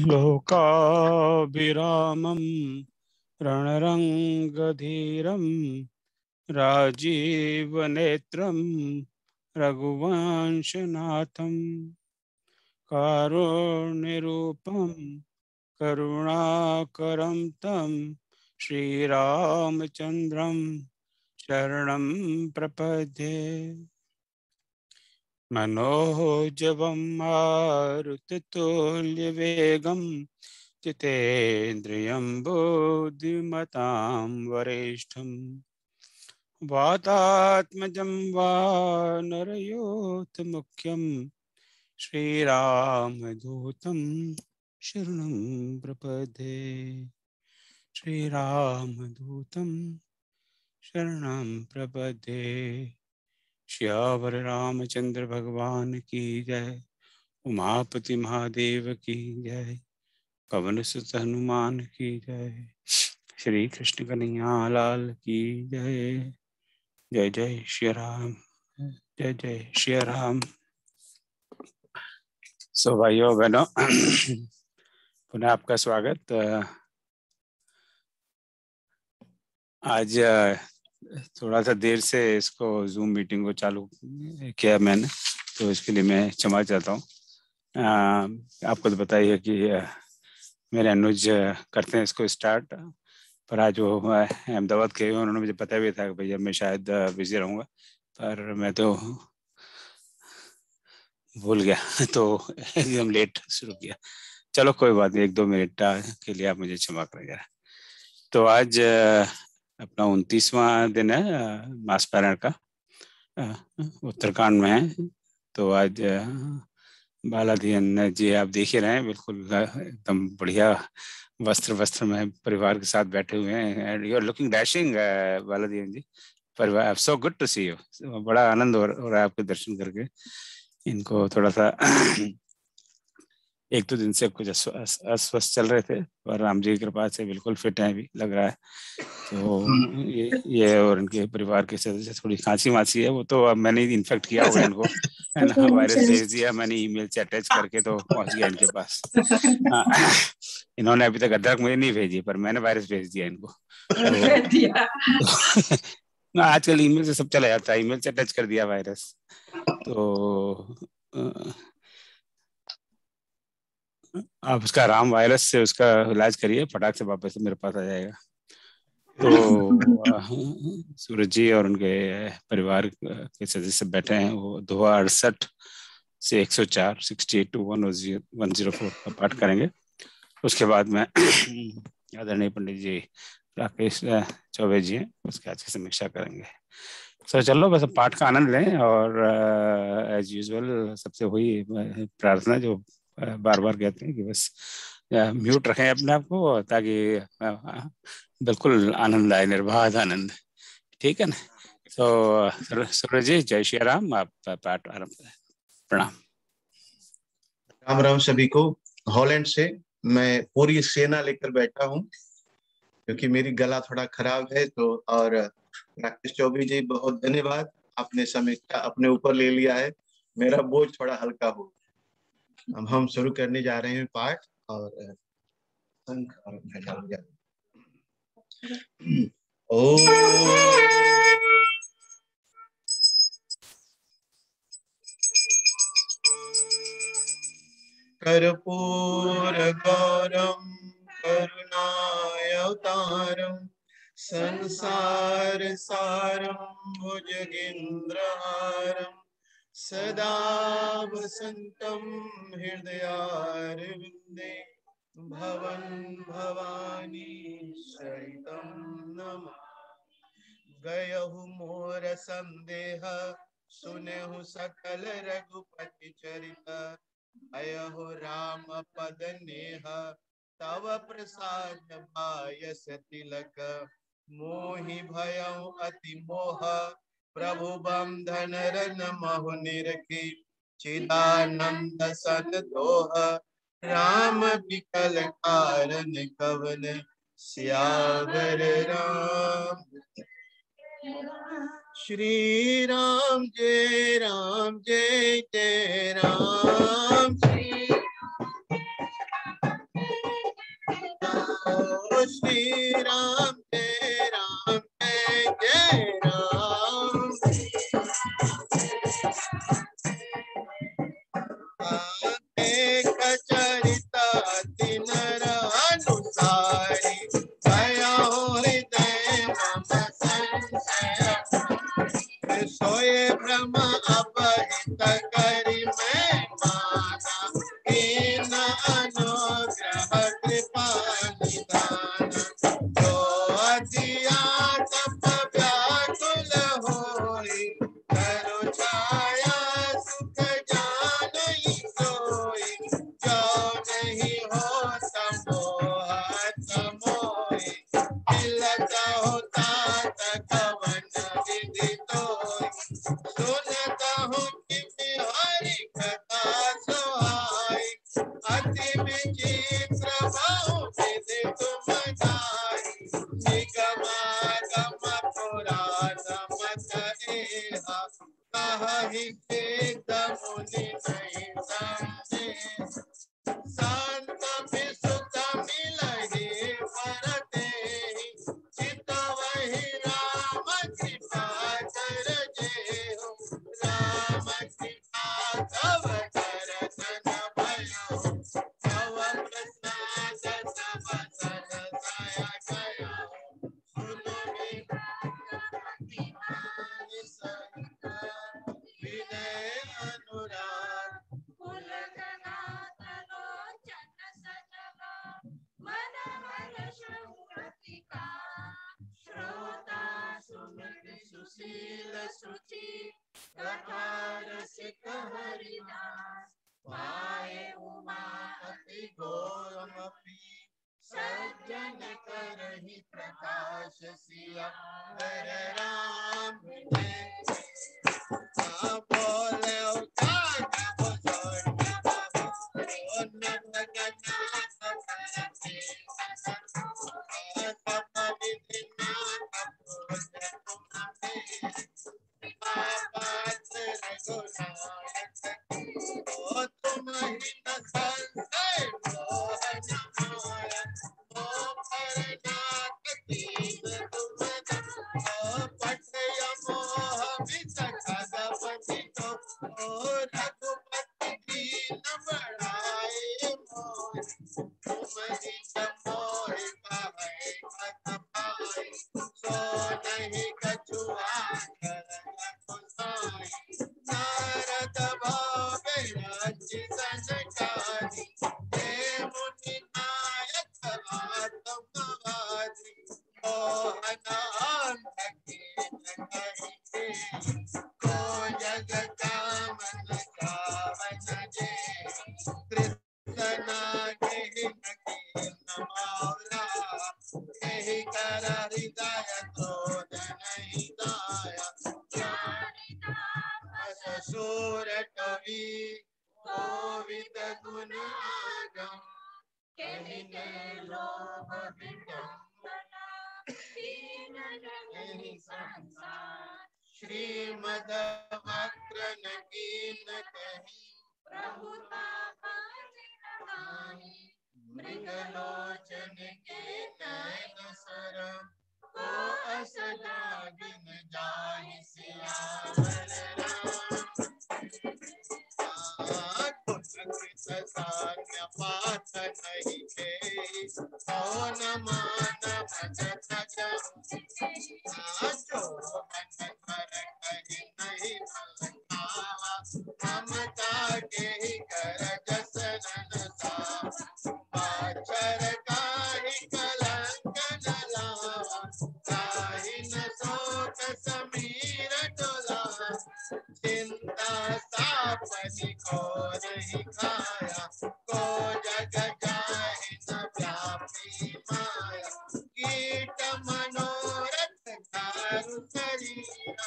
लोकाभिरामं रणरङ्गधीरं राजीवनेत्रं रघुवंशनाथं कारुण्यरूपं करुणाकरं तं श्रीरामचन्द्रं शरणं प्रपद्ये। मनोजवं मारुततुल्यवेगं जितेन्द्रियं बुद्धिमतां वरिष्ठं वातात्मजं वानरयोधमुख्यं श्रीरामदूतं शरणं प्रपद्ये। श्रीरामदूतं शरणं प्रपद्ये। श्यावर रामचंद्र भगवान की जय। उमापति महादेव की जय। पवन सुत हनुमान की जय। श्री कृष्ण कन्हैया लाल की जय। जय जय श्री राम। जय जय श्री राम। सो भाइयों बहनों, पुनः आपका स्वागत। आज थोड़ा सा देर से इसको जूम मीटिंग को चालू किया मैंने, तो इसके लिए मैं क्षमा चाहता हूँ। आपको तो पता ही है कि मेरे अनुज करते हैं इसको स्टार्ट, पर आज वो अहमदाबाद के उन्होंने मुझे पता भी था कि भैया मैं शायद बिजी रहूँगा, पर मैं तो भूल गया तो एकदम लेट शुरू किया। चलो कोई बात नहीं, 1-2 मिनट के लिए आप मुझे क्षमा करेंगे। तो आज अपना 29वां दिन है मास पारायण का, उत्तराखंड में है। तो आज बालाधीन जी आप देख ही रहे हैं, बिल्कुल एकदम बढ़िया वस्त्र में परिवार के साथ बैठे हुए हैं। And you are looking dashing Baladhin ji. परिवार so good to see you. बड़ा आनंद हो रहा है आपके दर्शन करके। इनको थोड़ा सा 1-2 दिन से कुछ अस्वस्थ चल रहे थे, पर राम जी की कृपा से बिल्कुल फिट है अभी लग रहा है। तो ये और इनके परिवार के सदस्य थोड़ी खांसी वासी है, वो तो अब मैंने इन्फेक्ट किया होगा इनको, है ना। वायरस भेज दिया मैंने ईमेल से अटैच करके, तो पहुंच गया इनके पास। इन्होंने अभी तक अदरक मुझे नहीं भेजी, पर मैंने वायरस भेज दिया इनको। तो आजकल ईमेल से सब चला जाता है, ईमेल से अटैच कर दिया वायरस। तो आप उसका राम वायरस से उसका इलाज करिए, फटाक से वापस मेरे पास आ जाएगा। तो सूरज जी और उनके परिवार के सदस्य बैठे हैं, वो 268 से 104 68 to 104 का पाठ करेंगे। उसके बाद में आदरणीय पंडित जी राकेश चौबे जी हैं, उसके आज की समीक्षा करेंगे। सर चलो बस पाठ का आनंद लें, और एज यूजुअल सबसे वही प्रार्थना जो बार बार कहते हैं कि बस म्यूट रखें अपने आप को, ताकि बिल्कुल आनंद आए, निर्बाध आनंद। ठीक है ना। तो सूरज जी जय श्री राम, आप पाठ आरंभ करें। प्रणाम। राम राम सभी को। हॉलैंड से मैं पूरी सेना लेकर बैठा हूँ, क्योंकि मेरी गला थोड़ा खराब है। तो और राकेश चौबे जी बहुत धन्यवाद, आपने समीक्षा अपने ऊपर ले लिया है, मेरा बोझ थोड़ा हल्का हो। अब हम शुरू करने जा रहे हैं पाठ, और ओ कर्पूर गौरम करुणावतारम संसार सारम भुजगेन्द्रहारम सदा वसन्तं हृदयारविन्दे भवन भवानी सहितं नमामि। गयहु मोर संदेह सुनहु सकल रघुपति चरित अयहु राम पद नेह तव प्रसाद पायस तिलक मोहि भयउ अति मोह प्रभु बंधन रन महु निरखी चिदानंद सन दोह राम बिकल कारण कवन सियावर राम। श्री राम जय राम जय जय राम। श्री राम जय राम। एक चरिता दिन अनुसारी भया हृदय मम संशय। सोए भ्रम अपहित करि मैं माना कीन अनुग्रह कृपा निधान। जो अधिया तप व्याकुल होई करो छाया सुख जानहि सोई। जो नहीं होता मोह मोहि मिलत होता कवन विधि तोय। सुनता हूँ कि बिहारी कथा सुहाई अति विचित्र बहु विधि तुम गाई। निगमागम पुराण मत एहा कहि सिद्ध मुनि नहीं समझे। शांत विसुत मिलहि परतेहि चितवहि राम कृपा कर जेहु। राम कृपा तव दर्शन भयो तव प्रसाद सब सन दया गयो। सुनहि सहित विनय अनुराग श्रोता सुमति सुशील सुचि कथा रसिक हरिदास। पाए उमा अति गौरमपि सज्जन करहि प्रकाश सिया हर राम। बोले तुम ही न संशय मोहन माया। पटय मोह विसखगपति तो रघुपति दीन बढ़ाए मोह। तुम ही मोहि पाए अत पाए सो नहीं कछु आखर गुसाई। नारद भावे रचितनकारी हे मुनि नायक आत्मवादी। मोहन अंधकीन कहि को जग कामन गावन जे। कृष्ण केहि नकीन मौला केहि कर हृदय क्रोध नहीं दाया। ससुर कवि कोविद गुण आगम कहिने लोभ विडम्बना कीन संसार। श्रीमद वक्र कीन कहि प्रभुता मृग लोचन के नयन सरम को अस जागिन जाहि सियावर राम। साम्य पात नहीं थे कौन मान भजत जहु। जो मन कर कहि नहीं भावा ममता के कर जसन सा। बाछर काहि कलंक न लावा काहि न शोक समीर डोलावा। चिंता तापनि को नहीं खाया को जग जाहि न व्यापी माया। कीट मनोरथ चारु शरीरा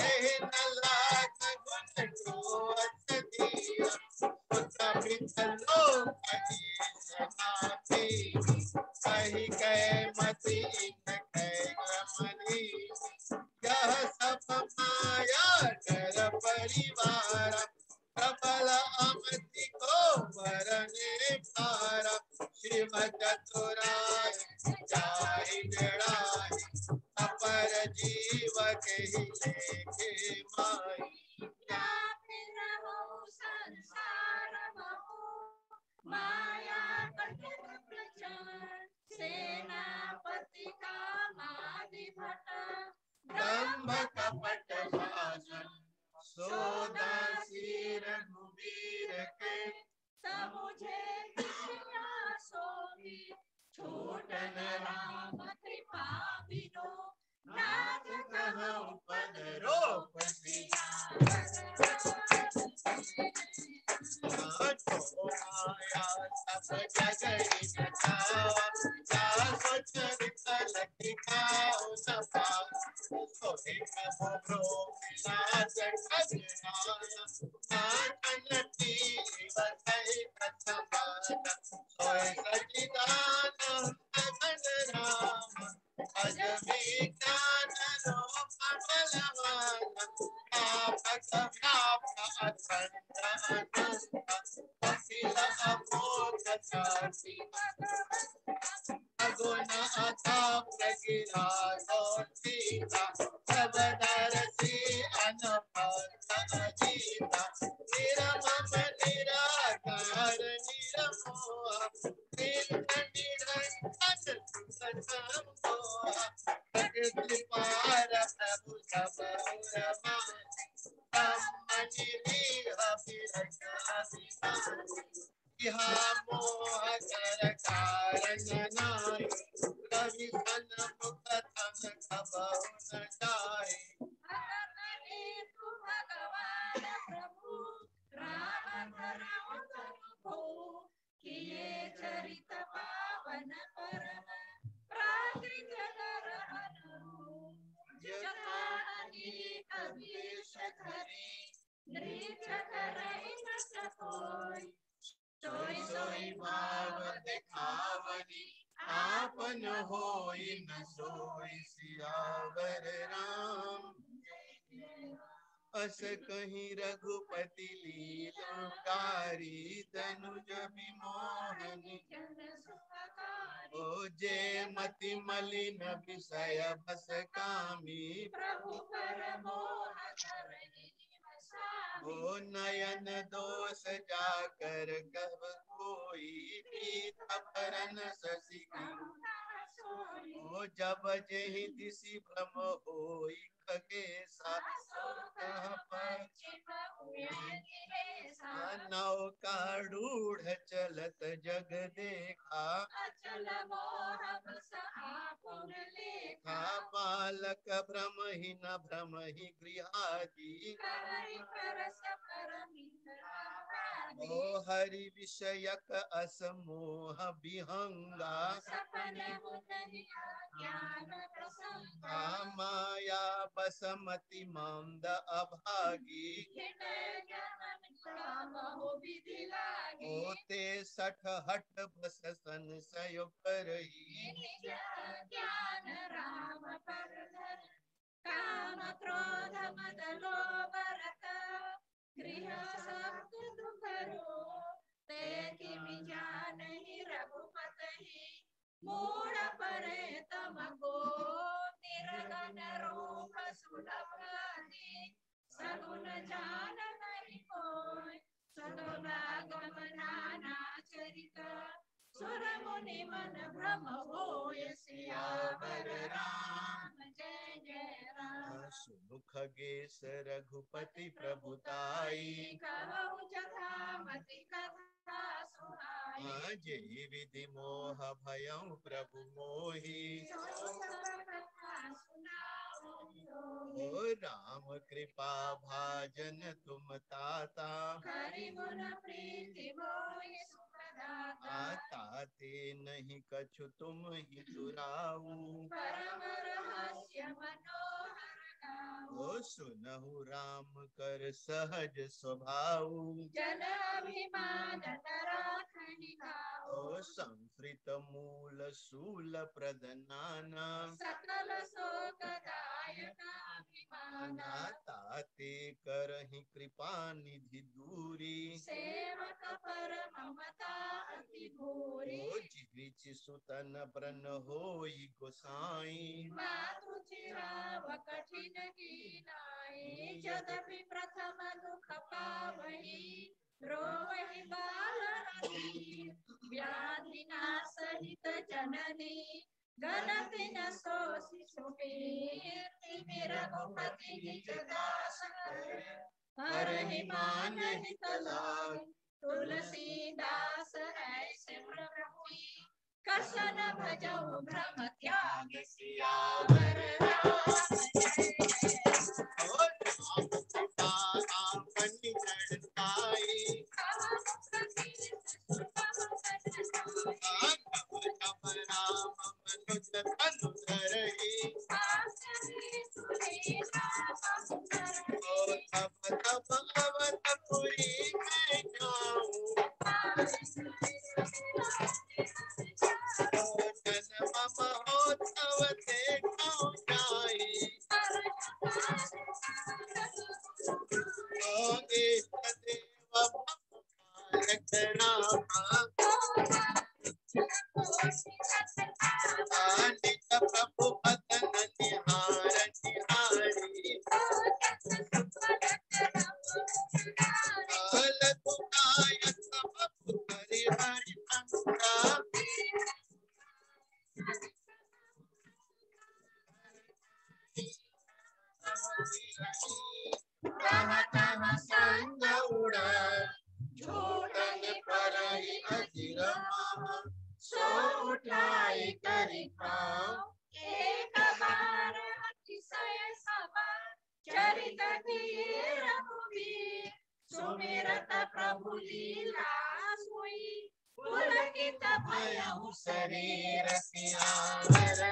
एहि न लाग गुण क्रोध धीरा। सुत पित लोक ईश कही कै मति कै रमणी। यह सब माया कर परिवार प्रबल अमति को बरने पारा। शिव चतुराई दंभ कपट भाषण सोदासी रघुवीर के समुझे सोगी छूटन राम कृपा बिनो नाथ कहूँ पद रोप आपन होई न सोई सियावर राम। अस कहीं रघुपति लीलाकारी तनुज विमोहन ओ जे मति मलिन विषय बस कामी प्रभु पर मोह ओ नयन दोष जाकर कब कोई पीता परन शशि ओ जब जहि दिशि भ्रम होई खगेसा नौका रूढ़ चलत जग देखा अचल मोह बस आपुन लेखा बालक भ्रम ही न भ्रम ही गृहादि करई परस परमित्र ओ हरि विषयक असमोह विहंगा सपन मुनि ज्ञान प्रसंगा माया बसमति मंद अभागी होते सठ हट बस संशय करही ज्ञान राम पर काम क्रोध मद लोभ रत गृह सब दुख रो ते किमि जानहि रघुपति मूढ़ परे तम को निर्गन रूप सुलभ सगुन जान नहीं कोय सगुनागम नाना चरित सुर मुनि मन भ्रम होय सियावर राम जय जय राम। सुमुख गेस रघुपति प्रभुताई कहु जथा मति कथा सुहाई जय विधि मोह भयं प्रभु मोहि ओ राम कृपा भाजन तुम ताता हरि गुण प्रीति मोहि सुखदाता ताते नहीं कछु तुम ही दुराऊ परम रहस्य मनोहर गाओ ओ सुनहु राम कर सहज स्वभाव जन अभिमान राखनि गाओ ओ संस्कृत मूल शूल प्रदनाना सकल शोकदायक अभिमाना ताते करहि कृपा निधि दूरी सेवक पर ममता अति भूरी ओ जिगृच सुतन ब्रन होई गोसाई मातु चिराव कठिन कीनाई यद्यपि प्रथम दुख पावहि रोवहि बाल रति व्याधि नासहित जननी गणति न सो शिशु कीर्ति रघुपति निज दास हरहि मान हित लाग तुलसीदास ऐसे प्रभु कसन भजऊ भ्रम त्याग सियावर रामचंद्र सुमिरत प्रभु लीला सोई पुलकित भयउ शरीर सियावर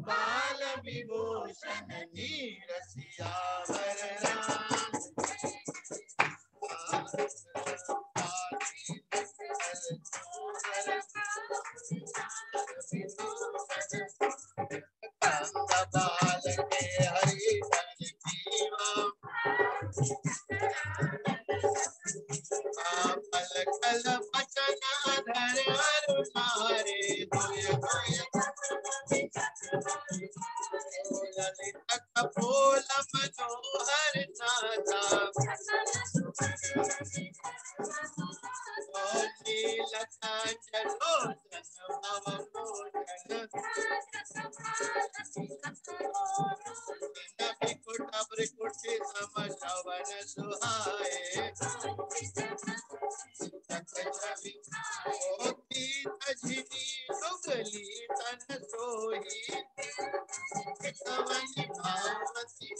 बाल विभूषण नीर सियावर बाल के हरि पल कल बचन धर मारे ललित कपोल मनोहर नाथा नीलकांचलोचन भव मोचन भ्रिकुटि समश्रवण सुहाए झिनी लुगली तन सोही कवनि भावती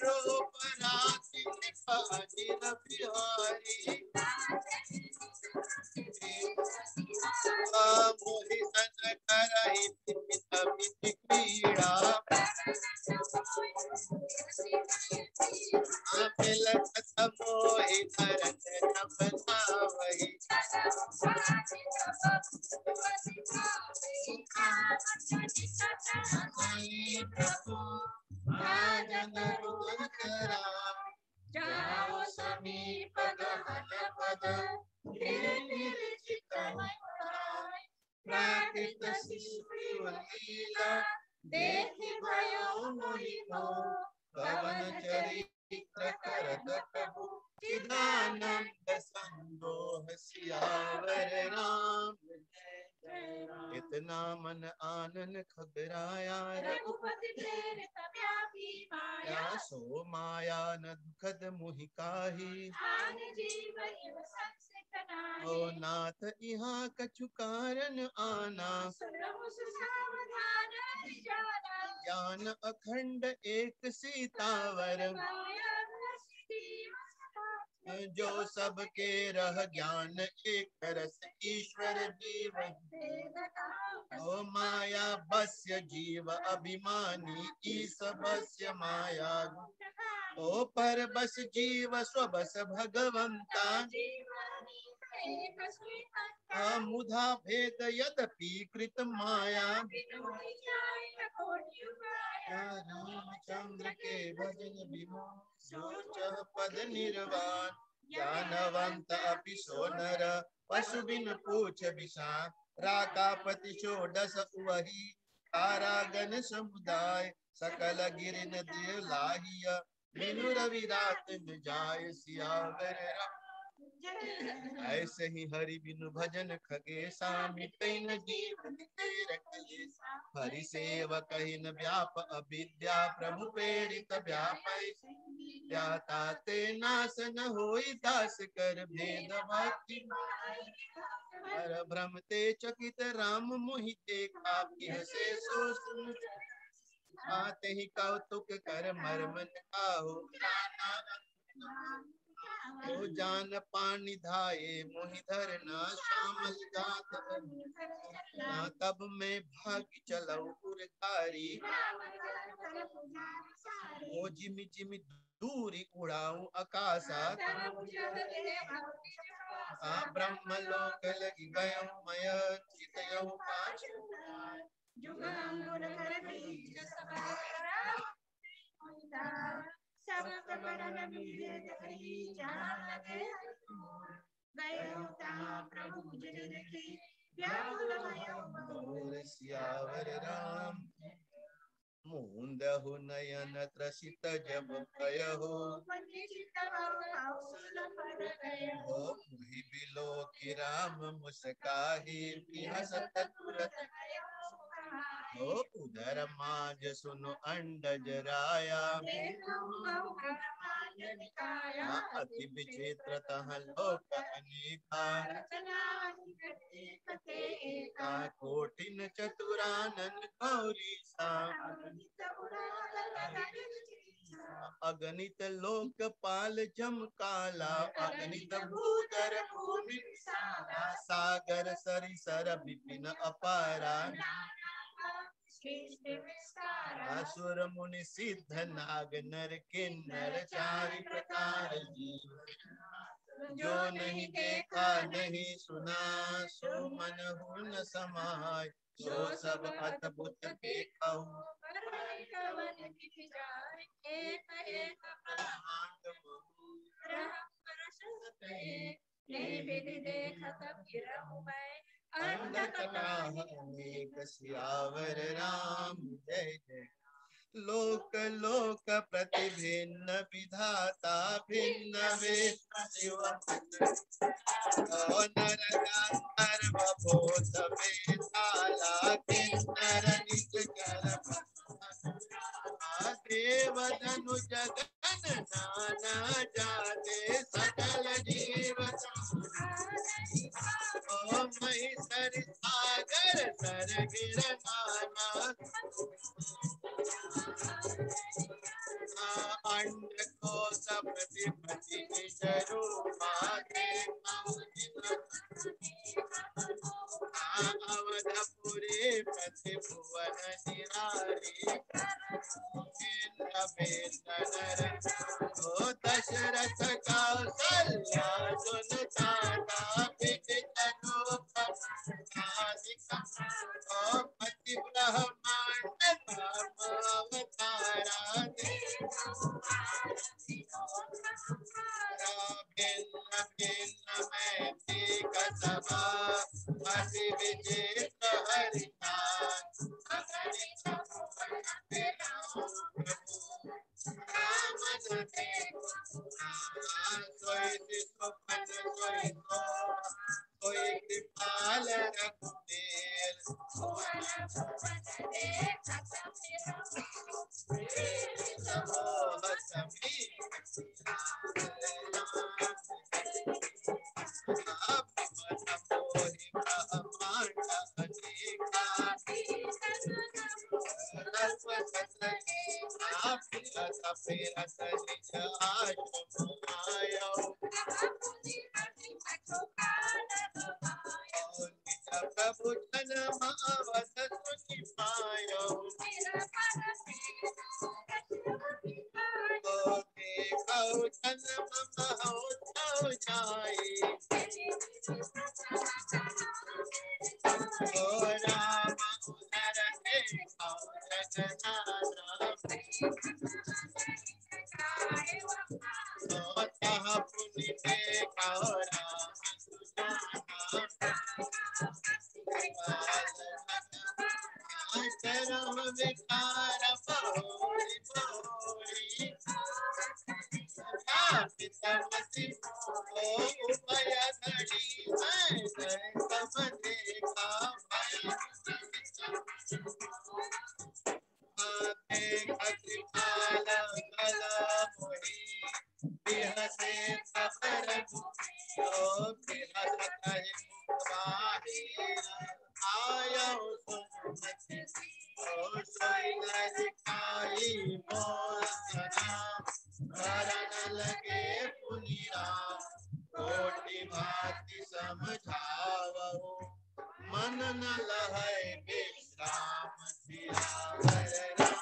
रोपराति निपाजिर बिहारी मोहि सन करहि पित पित क्रीड़ा मिलत मोहि धरत नवतावहि प्रभु राजन रुद्रा जाओ समीप गहन पद निर्चित प्राकृत शिशु लीला देखि भयो मोहि पवन चरित्र करत प्रभु चिदानंद संदोह सियावर राम। इत इतना मन आनन खबराया रघुपति प्रेरित व्यापी माया सो माया न दुखद मोहि काही आन जीव इव संसित नाहि ओ नाथ यहाँ कछु कारण आना सुनहु सुसावधान जाना ज्ञान अखंड एक सीतावर माया जीव सदा जो सबके रह ज्ञान एक रस ईश्वर जीव ओ माया बस्य जीव अभिमानी ईस बस्य माया ओ पर बस जीव स्वबस भगवंता मुधा भेद यद्यपि कृत माया रामचंद्र के भजन बिनु सोच पद निर्वाण ज्ञानवंत अपि सो नर पशु बिन पूछ विषान राकापति षोडश वही तारागण समुदाय सकल गिर नदी लाहिया बिनु रवि रात न जाय सियावर ऐसे ही हरि बिनु भजन खगेशा मिटै न जीवन के रखलेसा हरि सेवक न व्याप अविद्या प्रभु प्रेरित व्यापै व्याता ते नाश न होई दास कर भेद भक्ति हर भ्रम ते चकित राम मोहि देखा किह से सो सुन आते ही कौतुक कर मर्मन काहू ओ जान पानी धाये मोहि धरना श्यामल गात तब मैं भाग चलऊ उरकारी ओ जिमि जिमि दूरी उड़ाऊ आकाशा ब्रह्म लोक लगी गयो मय चितयो पाछ सब प्रकरण विवेक हरि जान लगे गयो ता प्रभु जिन देखी व्याकुल भयो सियावर राम मुंदहु नयन त्रसित जब भयो हो मुहि बिलो की राम मुस्काही हसत तुरत हो उधर माज सुनो अंडज राया अति विचित्र तह लोक अनेका कोटिन चतुरानन गौरी सा अगणित लोकपाल जमकाला अगणित भूधर भूमि सागर सरिसर विपिन अपारा असुर मुनि सिद्ध नाग नर किन्नर चारि प्रकार जीव जो नहीं देखा नहीं सुना सो मन हो न समाय सो सब अद्भुत देखऊ सियावर राम जय जय लोक लोक प्रतिभिन्न विधाता भिन्न वेश नर सर्वभूत वेताला किन्नर निज कर देव धनु जगन नाना जाते सकल जीव ओ महेश्वर सागर सर गिर नाना अंड को सब प्रतिपति रूपा अवधपुरी प्रति भुवन निरारी ओ दशरथ कौशल्या सुनता पति ब्रह्मांड अवतारा भिन्न भिन्न में सभा अति विचित्र हरिनाम कोई कृपाल रघुबीर कपिरत निज आश्रम आयो निज प्रभु जन महावत सुनि पायो कहु जन मम हो जाई ओ राम उदर देखो जगनाना तो तह पुनि देखो राम चरम विकार बहुरी बहुरी पितमति ओ उभय घड़ी मैं तम देखा भय कृपाल कल मोहि बिहसे सफर ओ बिहसत मुखबाही आयो सुमति ओ सोई ललिकाई मोर जना करन लगे पुनि राम कोटि भांति समझावो मन न लहै विश्राम सियावर राम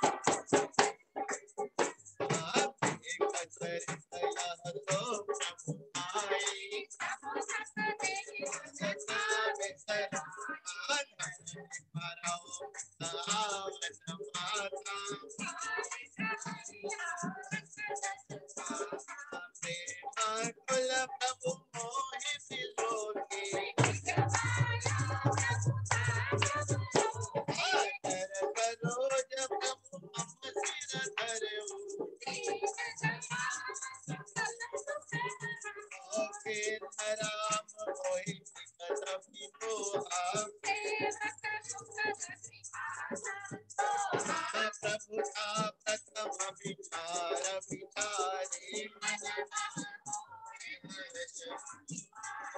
तो प्रभु आई कुल प्रभु मोहि बिलोकी करोज प्रभु मम सिर धरऊ राम मोहि कदपि मोहा प्रभु का प्रथम विचार विचारी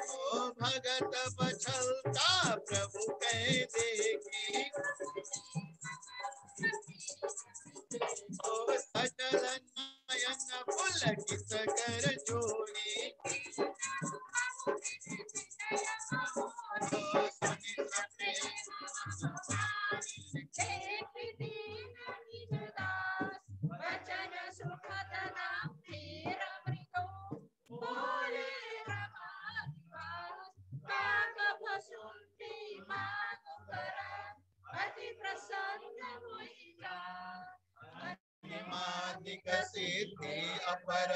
ओ भगत बछलता प्रभु कह देखी ओ सजल नयन पुलकित कर जोड़ी अपर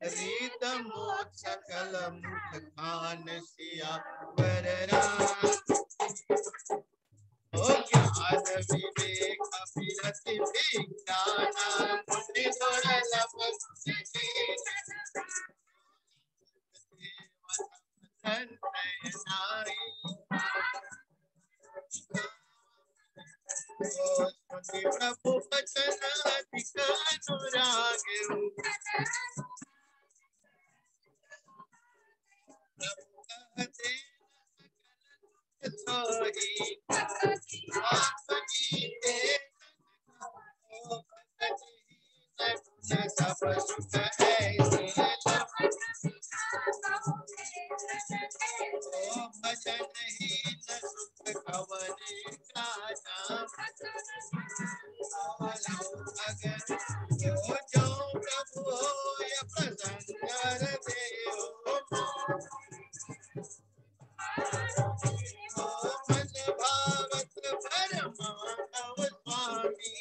रीत मोक्ष सकल मुख खान सिया वर राम ओ ज्ञान विवेक विरति विज्ञान मुनि दुर्लभ प्रभु वचन अधिक अनुराग प्रभु कहते सोही आपनी सब सुख ऐसे भजन ही न सुख कवने का नाम अगर जो प्रभु होय प्रसन्न देव मन भावत परमानव स्वामी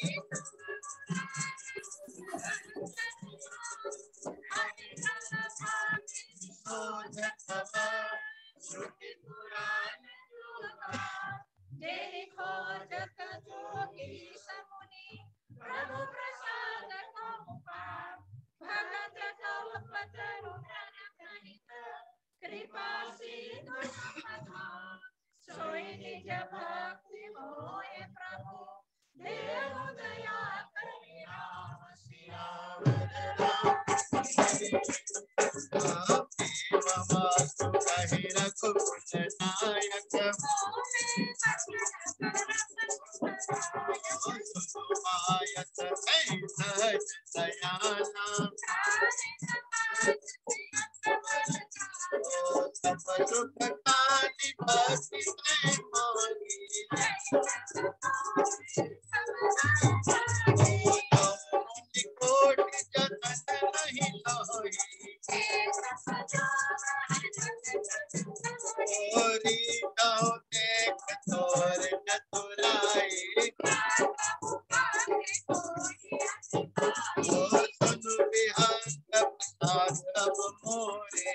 श्रुति पुराण देखो जग जोगी समुनि प्रभु प्रसाद भगत कल्पतरु कृपा सिंधु सोई निज भक्ति मोहि प्रभु देव दया करि राम सियावर राम कहि रघुकुल नायक सुभायत सहज दयाल सब सुख कानि भक्ति में मोही कोटि जगत नहीं लोही तोरी गाँव देख तोर चतुराई सुनु बिहार प्रसाद मोरे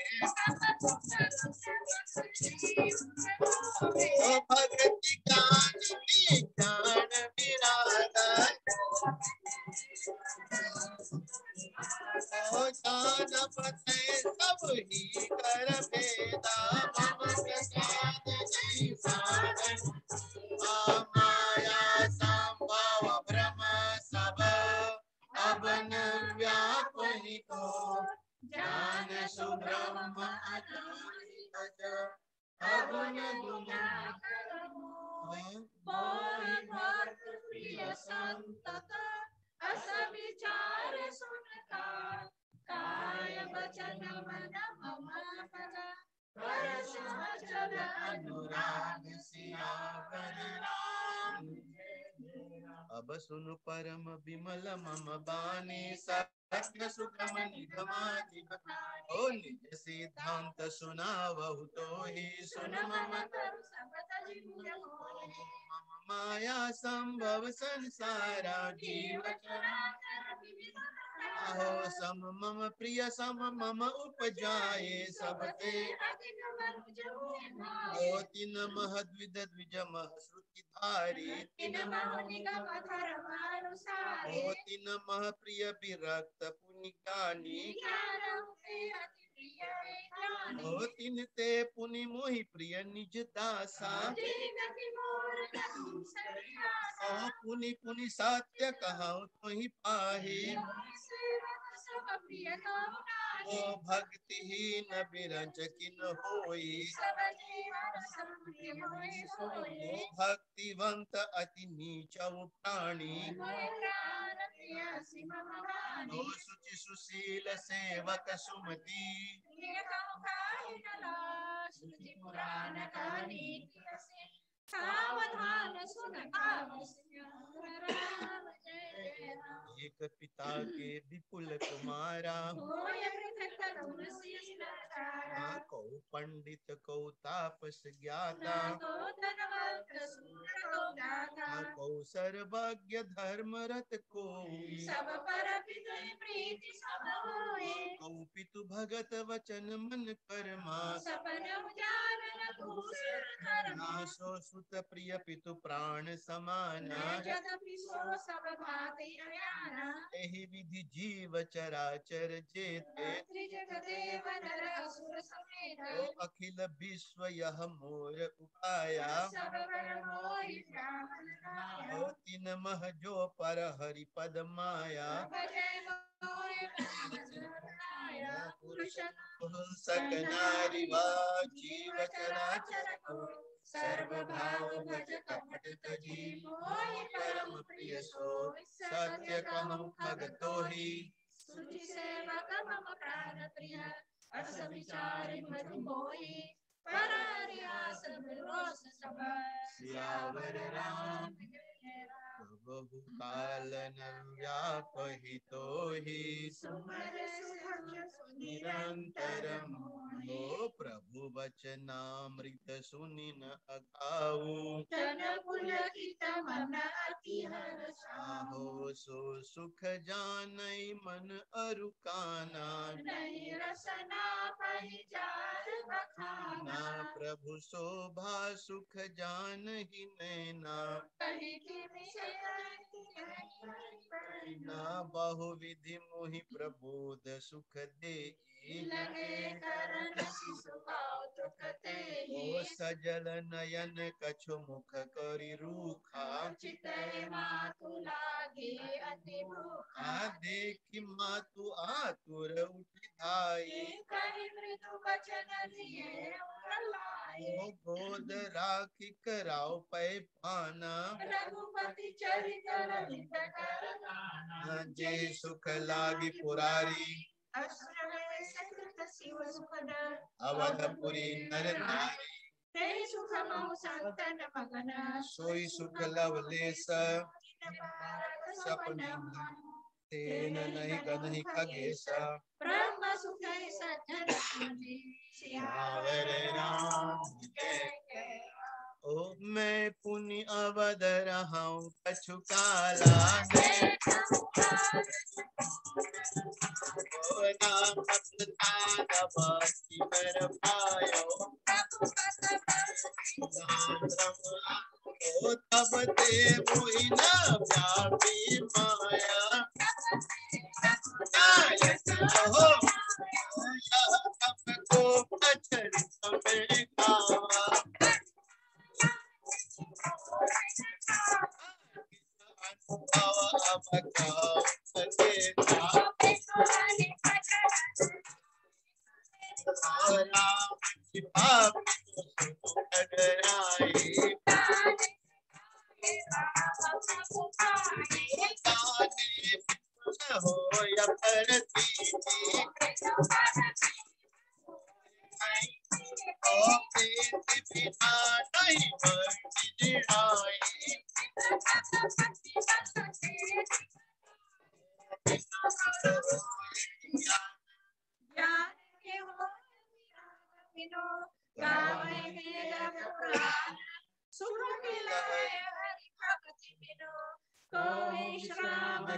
भगति ज्ञान विज्ञान विरागा ज्ञान पते सब ही कर भेदा मम प्रसाद नहीं साधन माया संभव भ्रम सब अब न व्यापहि को ज्ञान सुब्रह्म अब न गुना प्रिय संतत अस विचार सुनता काय वचन मन मम पर सहचर अनुराग सियावर राम। अब सुनु परम विमल मम बानी सत्य सुखम निगमादि ओ निज सिद्धांत सुनावहु तो ही सुन मम माया संभव संसारा जीव अहो सम मम प्रिय सम मम उपजाए सबते ओ तीन मह द्विज द्विज मह श्रुति धारी तीन मह निगम धर्म अनुसारी ओ तीन मह प्रिय विरक्त पुनि ज्ञानी ओ तीन ते पुनि मोहि प्रिय निज दासा ओ पुनि पुनि सत्य कहूँ तुहि पाही ओ भक्तिहीन बिरंच किन होई ओ भक्तिवंत अति नीच प्राणी ओ शुचि सुशील सेवक सुमति पुराण कहानी सावधान सुन एक पिता के विपुल कुमारा को पंडित को तापस ज्ञाता को सर्वज्ञ धर्मरत को सब पर प्रीति सब होए को पितु भगत वचन मन कर्मा सपन उजागर सो सुत प्रिय पितु प्राण समाना जगति सो सब भाति अयाना एहि विधि जीव चराचर जेते त्रिजगदेव नर असुर समेत ओ अखिल विश्व यह मोर उपाया सब पर मोहि ब्राह्मण ओ तीन मह जो पर हरि पद माया पुरुष सक नारी वा जीव चराचर को सर्व भाव भज कपट तजी मोहि परम प्रिय सो सत्य कहूँ भगतो ही सुचि सेवक मम प्राण प्रिय अस विचार मधु मोहि पर हरियास बिरोस सब सियावर राम बहु काल न व्यापहि तोहि सुमर निरंतर ओ प्रभु वचनामृत सुनि न अगाऊ जन पुलकित मन अति हर्षाहो सो सुख जानई मन अरुकाना नहीं रसना पहिचार बखाना प्रभु शोभा सुख जानहि नैना कहि ना बहुविधि मोहि प्रबोध सुख दे लगे करन शिशु कौतुक तेहि ओ सजल नयन कछु मुख करि रूखा चितहि मातु लागी अति भूखा देखि मातु आतुर उठि धाई कहि मृदु वचन लिए प्रलाई ओ गोद राखि कराओ पै पाना रघुपति चरित ललित कर गाना जे सुख लागी पुरारी अवधपुरी नर नारी सोई सुख लवलेश सपने तेन नहीं गनहि खगेश ब्रह्म सुख सज्जन सियावर राम जय। ओ मैं पुनि अवध रहूं कछु काला नाम कर पायो ओ तब ते मोहि न व्यापी माया हो तब को अचरित में गावा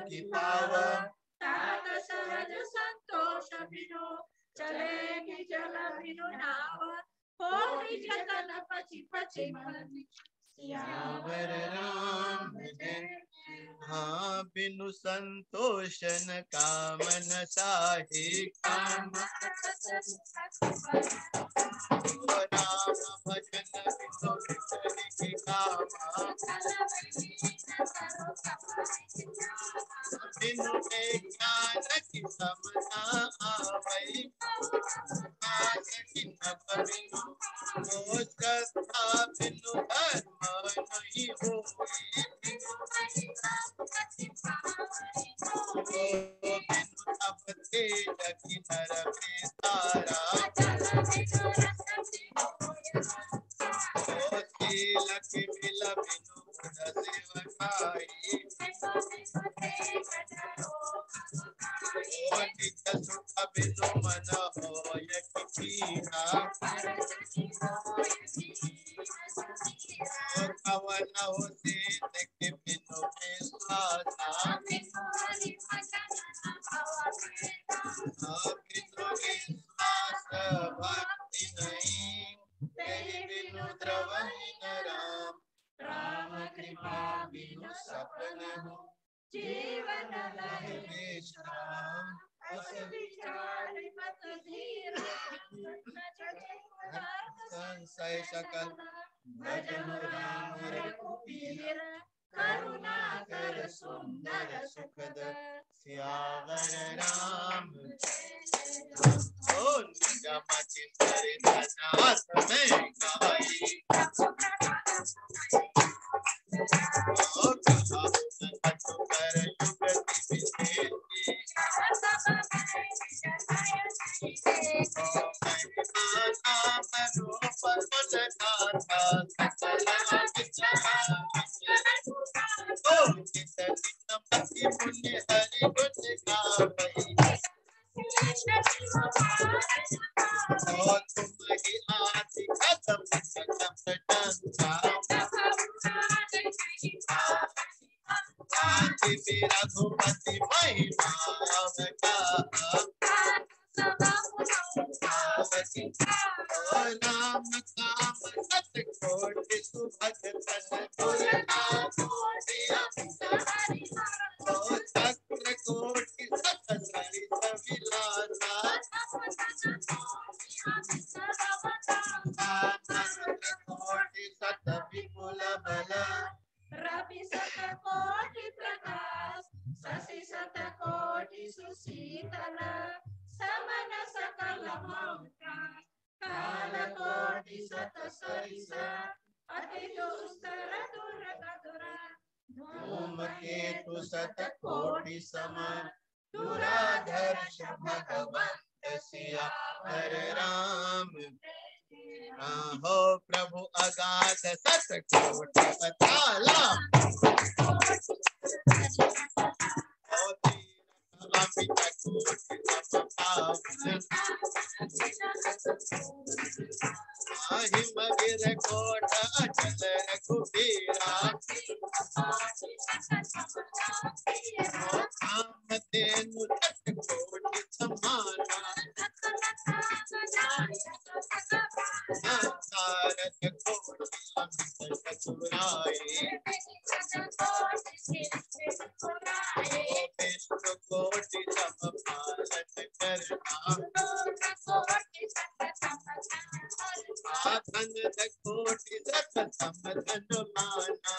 की पावा तात सहज संतोष बिनु चलेगी जल बिनु नाव होगी जतन पची पची मन सियावर राम जय। हाँ बिनु संतोषन कामन साहि काम राम भजन बिनु विचरि की कामा बिनु ज्ञान की समता आवै बिनु ओ श्रद्धा बिनु धर्म नहीं होई बिनु तप तेज की नर में तारा ओ तिलक मिल बिनु गुण सेवकाई ओ निज सुख बिनु मन होय किछीना ओ कवन होते देख बिनु विश्वासा बिनु विश्वास भक्ति नहीं तेहि बिनु द्रवहि न राम राम कृपा बिनु सपन हो जीवन लय विश्राम अस विचार मत धीर संशय सकल भजन राम रघुबीर करुणा कर सुंदर सुखद सियावर राम ओ निगमति सरित में गाई ओ कहा कर युगति विशेषी नाम रूप मन गाथा सकल ओ नित निगमति पुण्य हरि गुण गावै ओ तुम ही आदि कदम आदि रघुपति महिमा राम काम सत कोटि सुभगतन चक्र कोटि सत विलासा कोटि सत विपुल बल रवि सत कोटि प्रकाश शशि सत कोटि सुशीतल समन सकल मौका काल कोटि सत सरिसा अति दुस्तर दुर्गधुर धूमकेतु सत कोटि सम दुराधर्ष भगवंत सियावर राम। हो प्रभु अगाध सतकोटि अताला, अमित कोटि तप पावन। महिम गिर कोट अचल रघुबीरा, कामधेनु कोटि समाना। भारत कोटि अमित चतुराई, विष्णु कोटि सम पालन करना। आखंड कोटि सततम धनुमाना।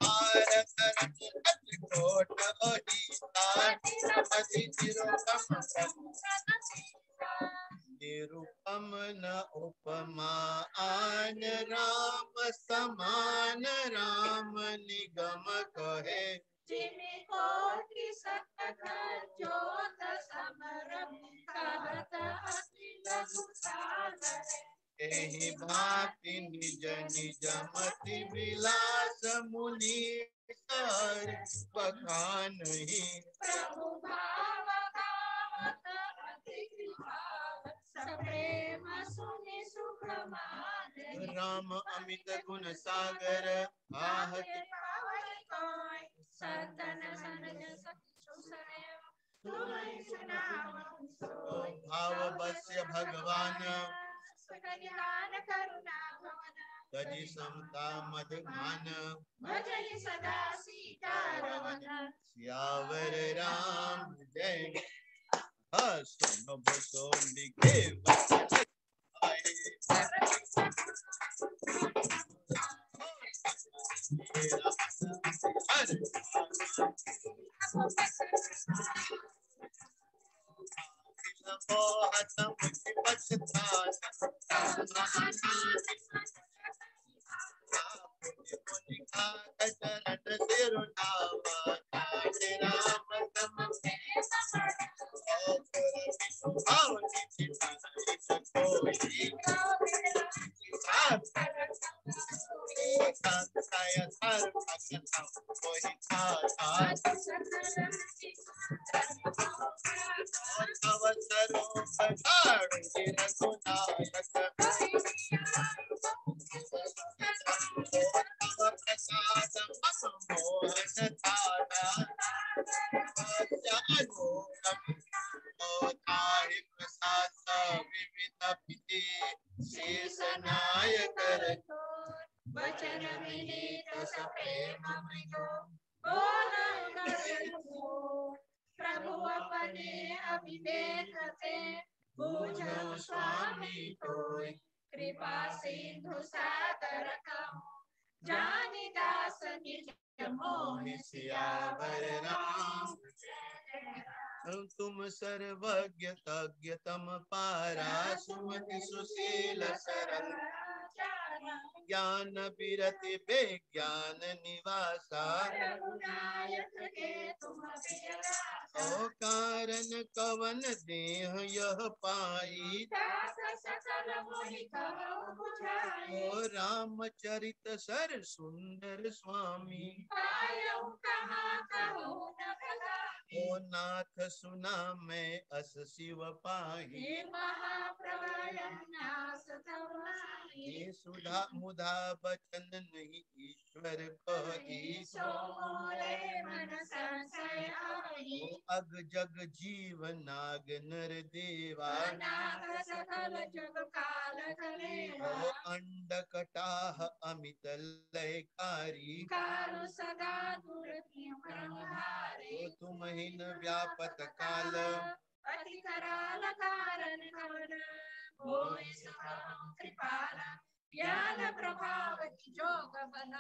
भारत रत्न कोट अहिता, निरुपम न उपमा आन राम समान। राम निगम कहे जिन्हें कोटि सतत जोत समरम, कहत अति लघु सागर। एहि भांति निज निज मति विलास मुनि सर बखानहि। प्रभु भाव गावत अति कृपाल, सप्रेम सुनि सुख मानहि। राम अमित गुण सागर आहत पावहि कोय, सदन सनज सुसरेम, तुम्हि सुनावहु सोय। भाव बस्य भगवान, निधान करुणा भवन। तजि समता मधुमान। भजहि सदा सीता रमन। सियावर राम जय। सुनो बसो लिखे वचन आए। मोहत मुझि पछताना, मुनि कागज रट सिरुनावा। राम तम भाव निधि नाहि कोई। संतय धर्म कथम कोहि खाधा। अवसरो पधारु रघुनायक, प्रसाद मम मोहन धारा। ताहि प्रसाद विविध विधि, शीस नायक रघुर वचन विनीत सप्रेम मृदु, बोल कर प्रभु अपने अभिलेख से। बूझो स्वामी कोई, कृपा सिंधु सागर कहूँ। जानि दास निज मोहि, सियावर राम तुम सर्वज्ञ तज्ञ तम पारा। सुमति सुशील सरल ज्ञान बिरति विज्ञान निवासा। रघुनायक के तुम प्रिय ओ कारण कवन देह यह पाई। दास सकल मोहि कहो बुझाई। ओ रामचरित सर सुंदर स्वामी। पायऊ कहाँ कहूँ न कहाई। ओ नाथ सुना मैं अस शिव पाही। हे महाप्रलय नाश तब नाही। हे सुधा मुधा बचन नहीं ईश्वर कही। सो मोरे मन संशय आई। ओ अग जग जीव नाग नर देवा। अनाथ सकल जग काल कलेवा। ओ अंड कटाह अमित लयकारी। काल सदा दुर्ति ब्रह्महारी। ओ तुम ही न व्यापत काल। अति कराल कारण कवन, होय सुप्रभु कृपाला। ज्ञान प्रभाव जोग बल,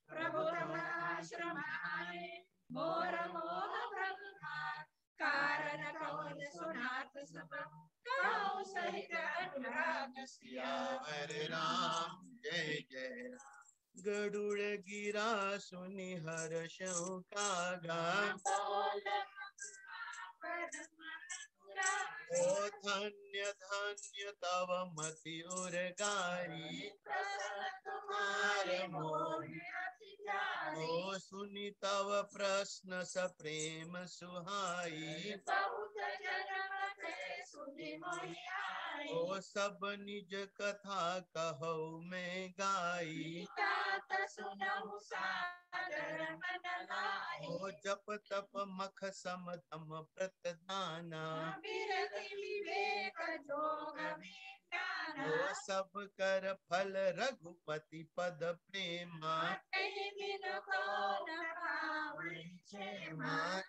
प्रभु तम आश्रम आए। मोर मोह प्रभु भार, कारण कवन सुनात सब। कहूँ सहित अनुराग सियावर राम जय जय राम। गरुड़ गिरा सुनि हर्षों कागा। ओ धन्य धन्य तव मति उर गारी। तुम्हारे मोहि ओ सुनि तव प्रश्न स प्रेम सुहाई। ओ सब निज कथा कहौ मैं गाई। ओ जप तप मख सम तम व्रत दाना। ओ सब कर फल रघुपति पद प्रेमा।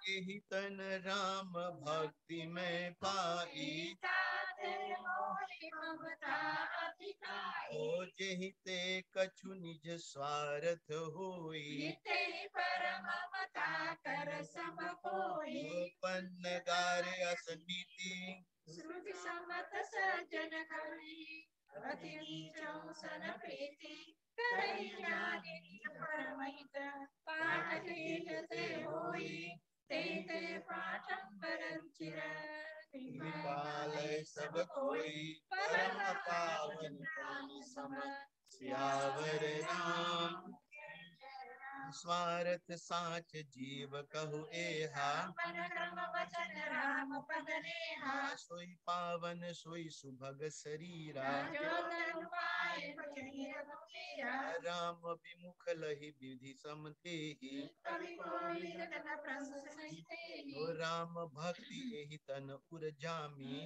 एहि तन राम भक्ति में पाई। ओ जेहि ते कछु निज स्वार्थ होई। पन्न गारे असनीति। श्रुति सम्मत सज्जन कवि अति नीचों सन प्रीति करहि जानि निज परमहित। पाठ कीजते होई ते पाठंबर रुचिर। कृपालय सब कोई परम पावन नाम सम। सियावर राम स्वार्थ साच जीव कहु एहा। राम पद नेहा। सोई पावन सोई सुभग शरीरा। राम विमुख लहि विधि सम देहि। ओ राम भक्ति एहि तन उर जामी।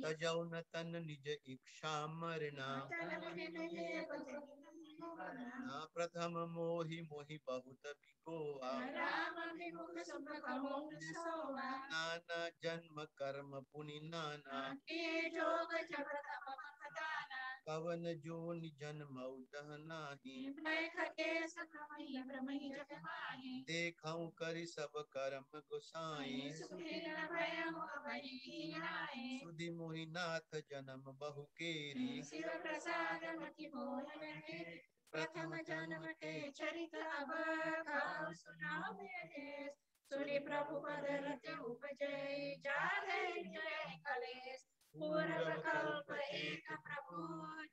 तजौ न तन निज इच्छा मरना। प्रथम मोहि मोहि बहुत बिकोआ। नाना जन्म कर्म पुनि नाना। कवन जोनि जन्मौ जह नाही। देखौ करि सब कर्म गोसाई। सुधि मोहि नाथ जन्म बहु केरी। प्रथम जन्म के चरित अब कहो सुनाओ यथेष। सुनि प्रभु पद रति उपजय जाधे जय कलेश। पूर्व कल्प एक प्रभु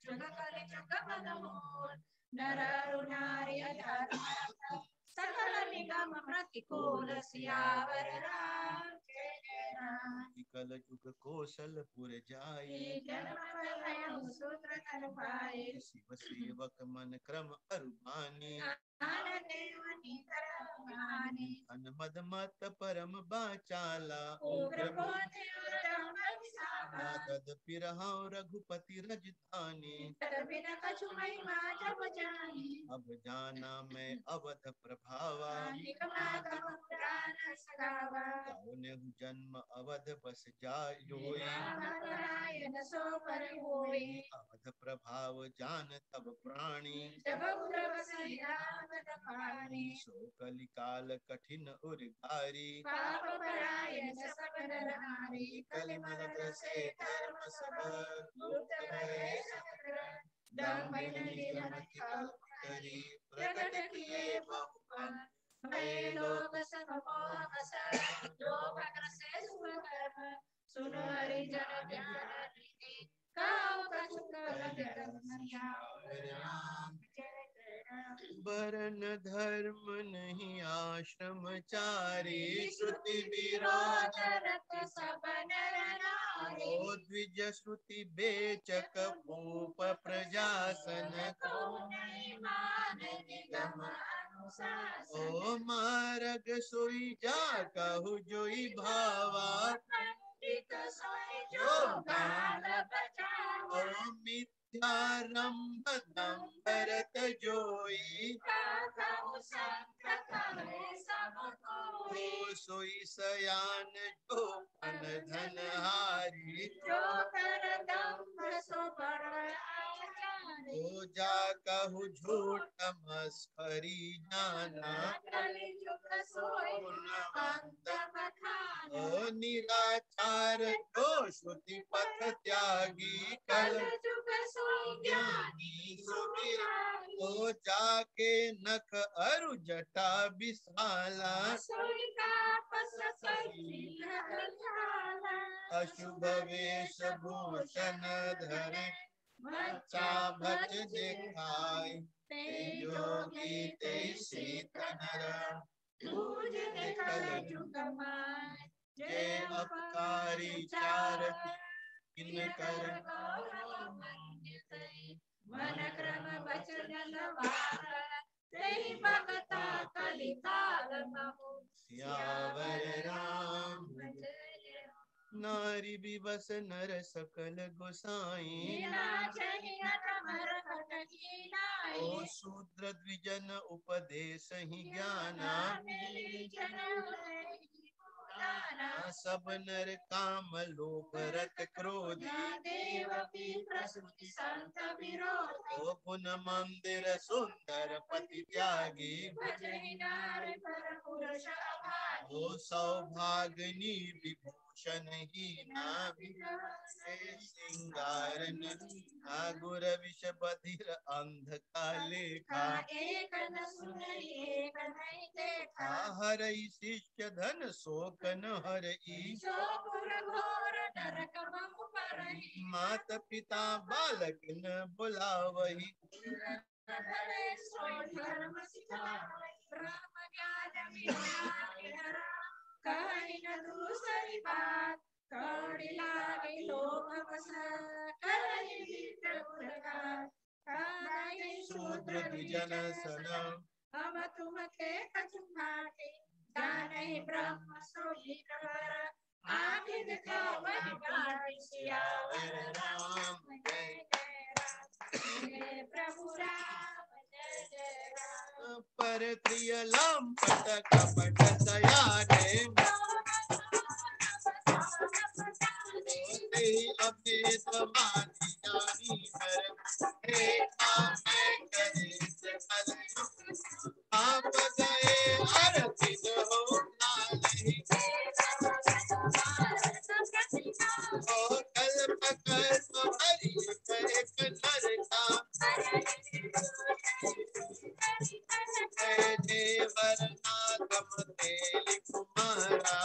जुग कलि जुग पद मूल। नर अरु नारी अधर्म सकल निगम प्रतिकूल। सियावर रामचंद्र जय राम। विकल जुग कौशलपुर जाई। जन्म सूत्र धर पाए। शिव सेवक मन क्रम अरुमानी। अन मद मत परम बाचाला। तदपि रहौ रघुपति रजधानी। अब जाना मैं अवध प्रभावा। कौनेहु जन्म अवध बस जायोई। अवध प्रभाव जान तब प्राणी। सो कलिकाल कठिन उर्धारी। कलिमल ग्रसे धर्म सब। करी प्रकट किए बहुपन। लोक सब मोह सब लोभ ग्रसे सुकर्म। सुनो हरिजन ज्ञान निधि कहो कछु कलह राम। वरण धर्म नहीं आश्रम चारी। श्रुति विरोध सब नर नारी। ओ द्विज श्रुति बेचक भूप प्रजासन। ओ मार्ग सोई जा कहु जोई भावा। ओ मिथ्यारंभ दंभरत जोई। ओ सोई सयान जो पन धन हारी। ओ जा कहु झूठ मस्करी जाना। ओ निराचार जो श्रुति पथ त्यागी। कल ज्ञानी सुमिराई। ओ जाके नख अरु जटा विशाला, अशुभ वेश भूषण धरे, बच्चा भच दिखाई। ते जोगी ते सीत नर, कल जुग माय। जय अपकारी चार किनकर, मन क्रम बचन वार, तेहि भगता कलिकाल महु। सियावर राम नारी विवश नर सकल गोसाई, ओ शूद्र द्विजन उपदेश ही ज्ञाना, सब नर काम लोभ रत क्रोध, ओ गुण मंदिर सुंदर पति त्यागी, ओ सौभाग्यनी विभूषण ही सिंगारन, आगुर विष बधिर अंध काले खा, हरई शिष्य धन शोकन हरई, मात पिता बालक न बुलावही, कहीं न दूसरी बात, कौड़ी लागे लोभ बस, करहि प्रभुरघात। शूद्र द्विजन सन, हम तुम के कछु भांति, जानहि ब्रह्म सोई कर, आखि दिखावहि बाटी। सियावर राम जय जय राम, जय प्रभु राम जय जय राम। पर प्रिय लंपट कपट सयाने, अपने समाधि जानी कर, आप गए अर्पित हो नाली, ओ कल्प कल्प हरि एक नर का, देवर नागम तेलि कुमारा,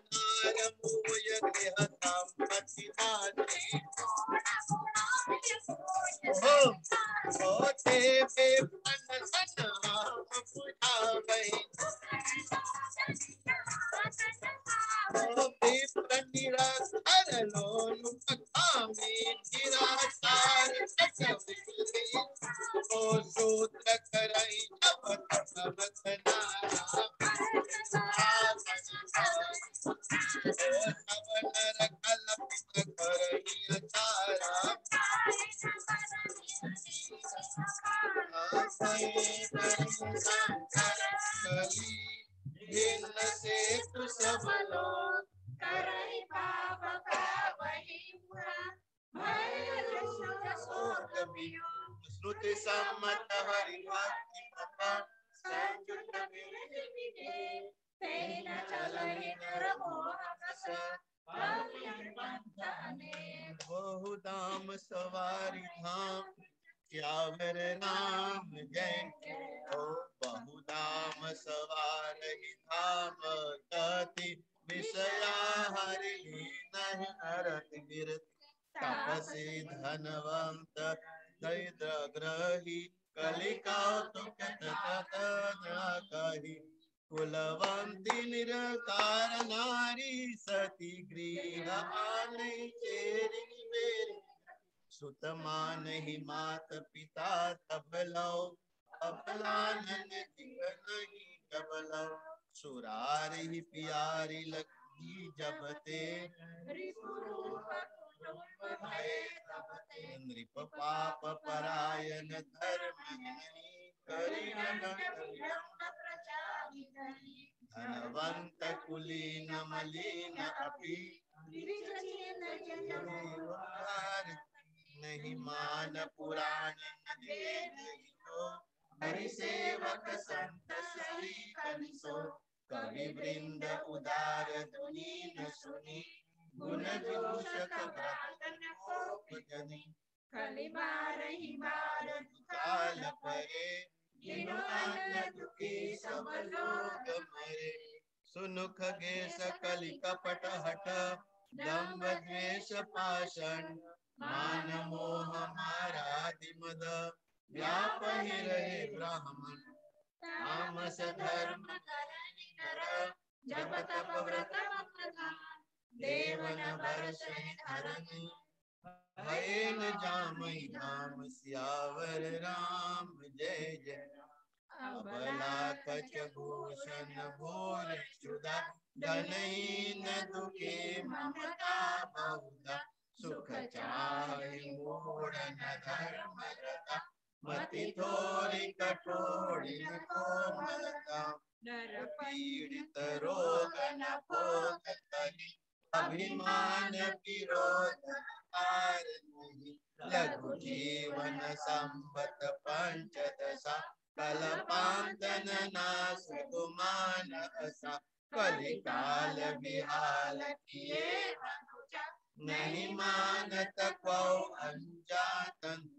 नार मूय देह संपत्ति नारी, ओ देवे पन सन हम बुझावै, ओ विप्र निराकर लोलुप कामी, निराचार सचविल, ओ शूद्र करई जब तब नारा, सब नर कल्पित करहि अचारा, कली भिन्न से तु सब लोग, करहि पाप पावहि पुरा, भय दुष्ट शोक वियोग। श्रुति सम्मत हरि भक्ति कथा, संयुत विधि विधेय, तेहि न चलहि नर मोह बस, बहु दाम सवारी धाम, सियावर राम जय जय। ओ बहु दाम सवारी धाम, गति विषया हरि लीन अरत गिरत, तपसी धनवंत दरिद्र ग्रही, कलिकौतुक तत कही, कुलवंती निरकार नारी, सती गृह आने चेरि बेरी, सुत मानहि मात पिता तब लौ, अबलानन दिख नहीं कब लौ, सुरारि पियारी लगी जब ते, नृप पाप परायण धर्म करि धनवंत कुलीन मलिन अपि, नहीं मान पुराण हरि सेवक संत सही कलिसो, कवि वृंद उदार दुनीन सुनी, गुण दोष जनी खली बारही बार काल परे जिनो अन्न दुखी सब लोग मरे सुनु खगे सकली कपट हट दंभ द्वेष पाषण मान मोह मारादि मद व्याप ही रहे ब्राह्मण तामस धर्म करनि नर जप तप व्रत देवन बरस धरनि भय न जामहि धाम सियावर राम जय जय अबला कच भूषण भूल क्षुधा धनहीन दुखे ममता बहुधा सुख चाहि मूढ़ न धर्म रता मति थोड़ी कठोरी न कोमलता नर पीड़ित रोग न भोग कली अभिमान विरोध आर नहीं लघु जीवन संपत पंचदशा कलपांतन नाश गुमान असा कलिकाल विहाल किए अनुजा नहीं मानत को अनजातन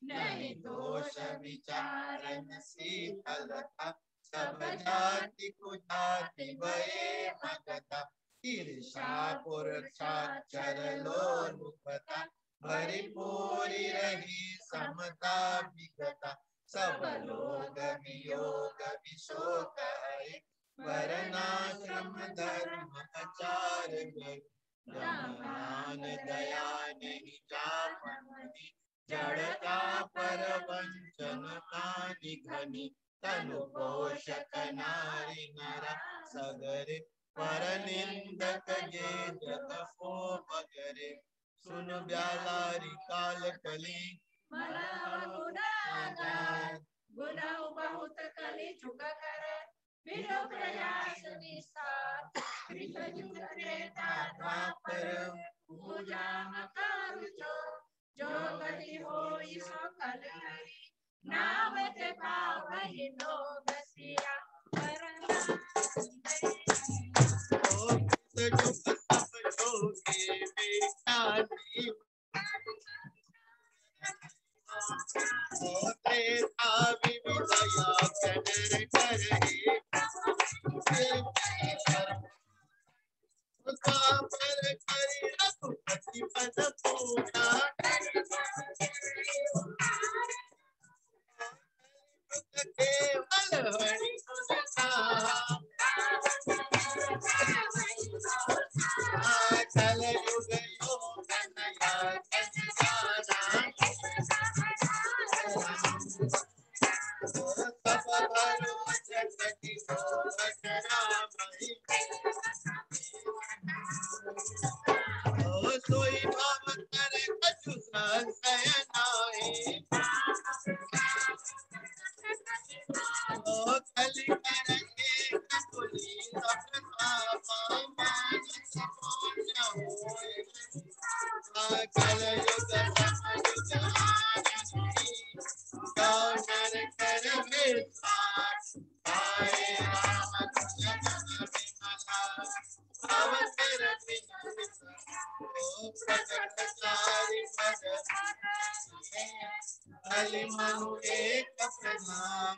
नहीं दोष विचारन शीतलता सब जाति कुजाति भये मगता ईर्षा पुरुषाक्षर लोलुपता भरी पूरी रही समता विगता सब लोग वियोग विशोक है वर्णाश्रम धर्म आचार ब्रह्मज्ञान दया नहीं जापमनि जड़ता पर वंचन कानि घनी तनु पोषक नारी नरा सगरे पर निंदक जे जग को बगरे सुन ब्यालारी काल कली गुनाह बहुत कली झुक कर बिनु प्रयास निस्तार कृत युग त्रेता द्वापर पूजा मकान जो गति होई सो कल हरि नावत पावहि लोग सिया मनु एक प्रधान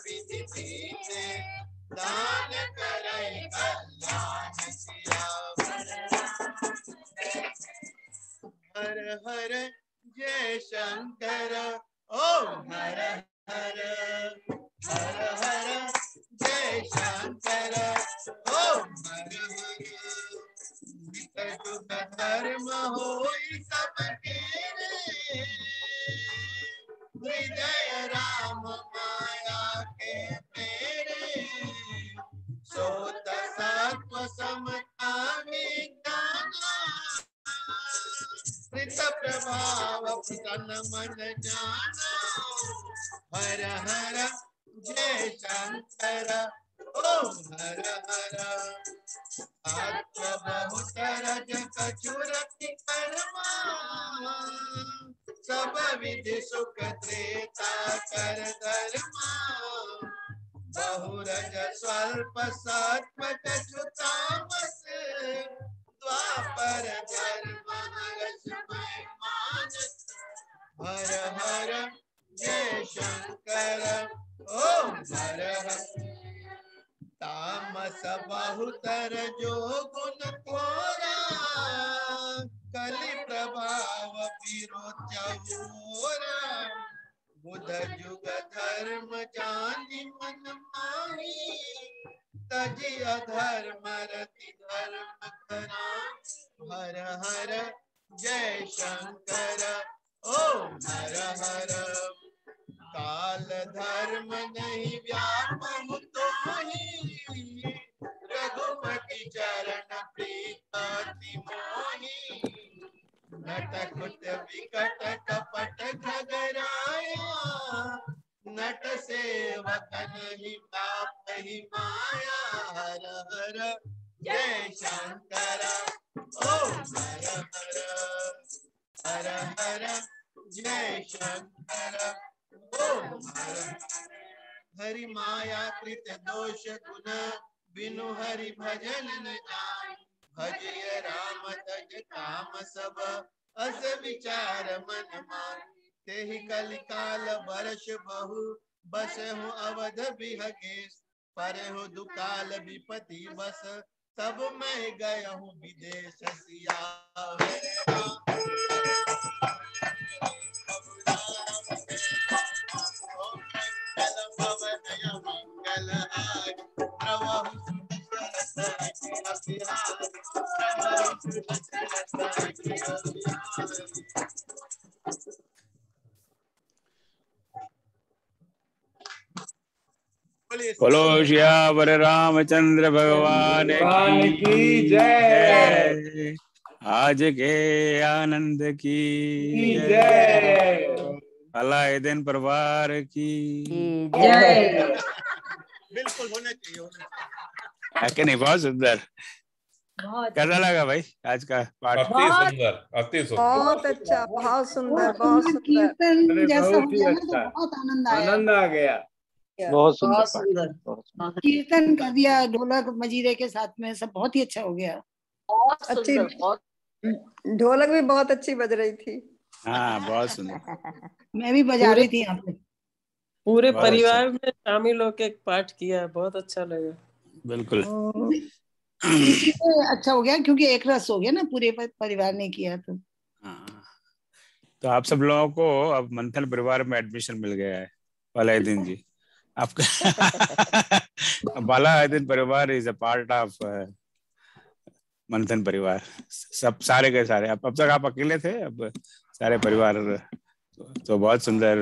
विधि दीने दान करे कल्याण सियावर हर हर जय शंकर ओम हर हर हर हर जय शंकर ओम हर हर धर्म होई सबके विजय राम माया के मेरे सोत सत्व समता विज्ञाना कृत प्रभाव तन मन जाना हर हर जय शंकर ओम हर हर आत्म बहुत रज कछुरति कर्मा सब विधि सुख त्रेता कर धर्मा बहुरज स्वल्प सत्व कछु तामस हर हर जय शंकर ओम हर हर। तामस बहुतर जो गुण थोरा, कलि प्रभाव विरोचोरा। बुध जुग धर्म जानि मन माही, तजि अधर्म रति धर्म करा। हर हर जय शंकर ओम हर हर। काल धर्म नहीं व्यापहु तोहि, रघुपति चरण प्रीति मोहि। नटखट विकट कपट खगराया, नट सेवकन ही पापहि माया। हर हर जय शंकर ओम हर हर। हर हर जय शंकर ओम हर। हरि माया कृत दोष गुण, बिनु हरि भजन न जाय। भजिय राम तज काम सब, अस विचार मन मान। तेहि कलिकाल बरस बहु, बसहु अवध बिहगेश। परहु दुकाल विपति बस, तब मैं गयहु विदेश। सियावर बोलो श्यावर रामचंद्र भगवान की जय। आज के आनंद की जय। अलाउद्दीन परिवार की जय। बिल्कुल होना चाहिए, होना चाहिए। है नहीं? बहुत सुंदर। कैसा लगा भाई आज का पाठ? अति सुंदर, अति सुंदर, बहुत अच्छा, बहुत सुंदर, बहुत सुंदर। कीर्तन जैसा हो बहुत ही गया ना, अच्छा, तो बहुत आनंद आया। आनंद आ गया। बहुत सुंदर। कीर्तन कर दिया ढोलक मजीरे के साथ में, सब बहुत ही अच्छा हो गया। अच्छी ढोलक भी बहुत अच्छी बज रही थी। हाँ बहुत सुंदर। मैं भी बजा रही थी यहाँ पे। पूरे बहुत परिवार अच्छा। में शामिल होके एक पाठ किया, बहुत अच्छा लगा। बिल्कुल इसलिए अच्छा हो गया क्योंकि एक रस हो गया ना, पूरे परिवार ने किया तो। हाँ। तो आप सब लोगों को अब मंथन परिवार में एडमिशन मिल गया है। अलाउद्दीन जी आपका अलाउद्दीन परिवार इज अ पार्ट ऑफ मंथन परिवार। सब सारे के सारे, अब तक आप अकेले थे, अब सारे परिवार। तो बहुत सुंदर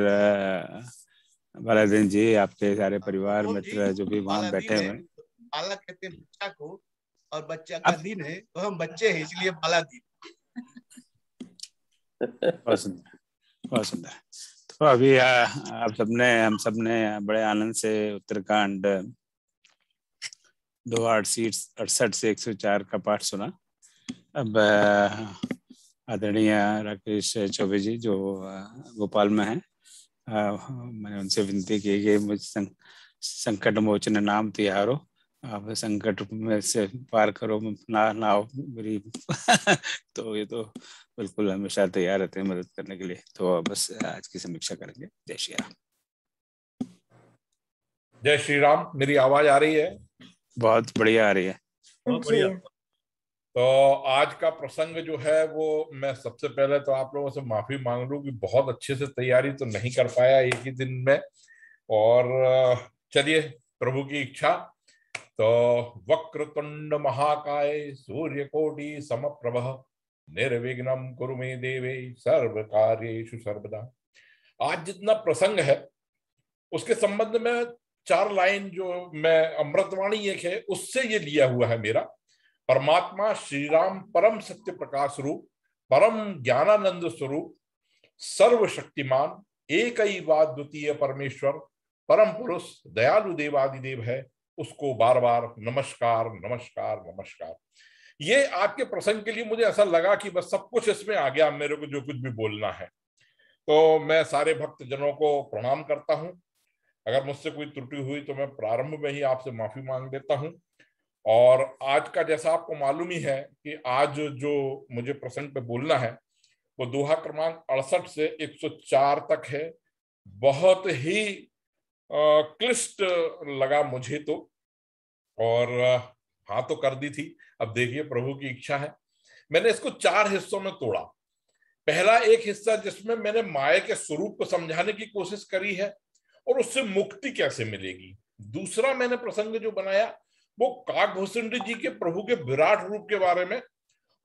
अलाउद्दीन जी, आपके सारे परिवार मित्र जो भी वहाँ बैठे हुए हैं। बाला कहते हैं बच्चा को, और बच्चा का दिन है तो हम बच्चे हैं, इसलिए बाला दिन। बहुत सुंदर, बहुत सुंदर। तो अभी आप सबने, हम सबने बड़े आनंद से उत्तरकांड 268 से 104 का पाठ सुना। अब आदरणीय राकेश चौबे जी जो भोपाल में हैं, मैंने उनसे विनती की कि मुझ संकट मोचन नाम तिहारो, आप संकट में से पार करो ना हो मेरी तो ये तो बिल्कुल हमेशा तैयार रहते हैं मदद करने के लिए। तो बस आज की समीक्षा करेंगे। जय श्री राम। जय श्री राम। मेरी आवाज आ रही है? बहुत बढ़िया आ रही है। बहुत बढ़िया। तो आज का प्रसंग जो है वो, मैं सबसे पहले तो आप लोगों से माफी मांग लूं कि बहुत अच्छे से तैयारी तो नहीं कर पाया एक ही दिन में। और चलिए, प्रभु की इच्छा। तो वक्रतुंड महाकाय सूर्यकोटि समप्रभ, निर्विघ्नं कुरु मे देवे सर्व कार्येषु सर्वदा। आज जितना प्रसंग है उसके संबंध में 4 लाइन जो मैं अमृतवाणी एक है उससे ये लिया हुआ है मेरा। परमात्मा श्री राम परम सत्य प्रकाश रूप, परम ज्ञानानंद स्वरूप, सर्वशक्तिमान, एक ही बात द्वितीय परमेश्वर, परम पुरुष, दयालु देवादिदेव है, उसको बार बार नमस्कार नमस्कार नमस्कार। ये आपके प्रसंग के लिए मुझे ऐसा लगा कि बस सब कुछ इसमें आ गया, मेरे को जो कुछ भी बोलना है। तो मैं सारे भक्त जनों को प्रणाम करता हूं। अगर मुझसे कोई त्रुटि हुई तो मैं प्रारंभ में ही आपसे माफी मांग लेता हूं। और आज का जैसा आपको मालूम ही है कि आज जो मुझे प्रसंग पे बोलना है वो दोहा क्रमांक 68 से 104 तक है। बहुत ही क्लिष्ट लगा मुझे तो, और हाँ तो कर दी थी। अब देखिए प्रभु की इच्छा है। मैंने इसको 4 हिस्सों में तोड़ा। पहला एक हिस्सा जिसमें मैंने माया के स्वरूप को समझाने की कोशिश करी है और उससे मुक्ति कैसे मिलेगी। दूसरा मैंने प्रसंग जो बनाया वो काकभूषुंडी जी के प्रभु के विराट रूप के बारे में,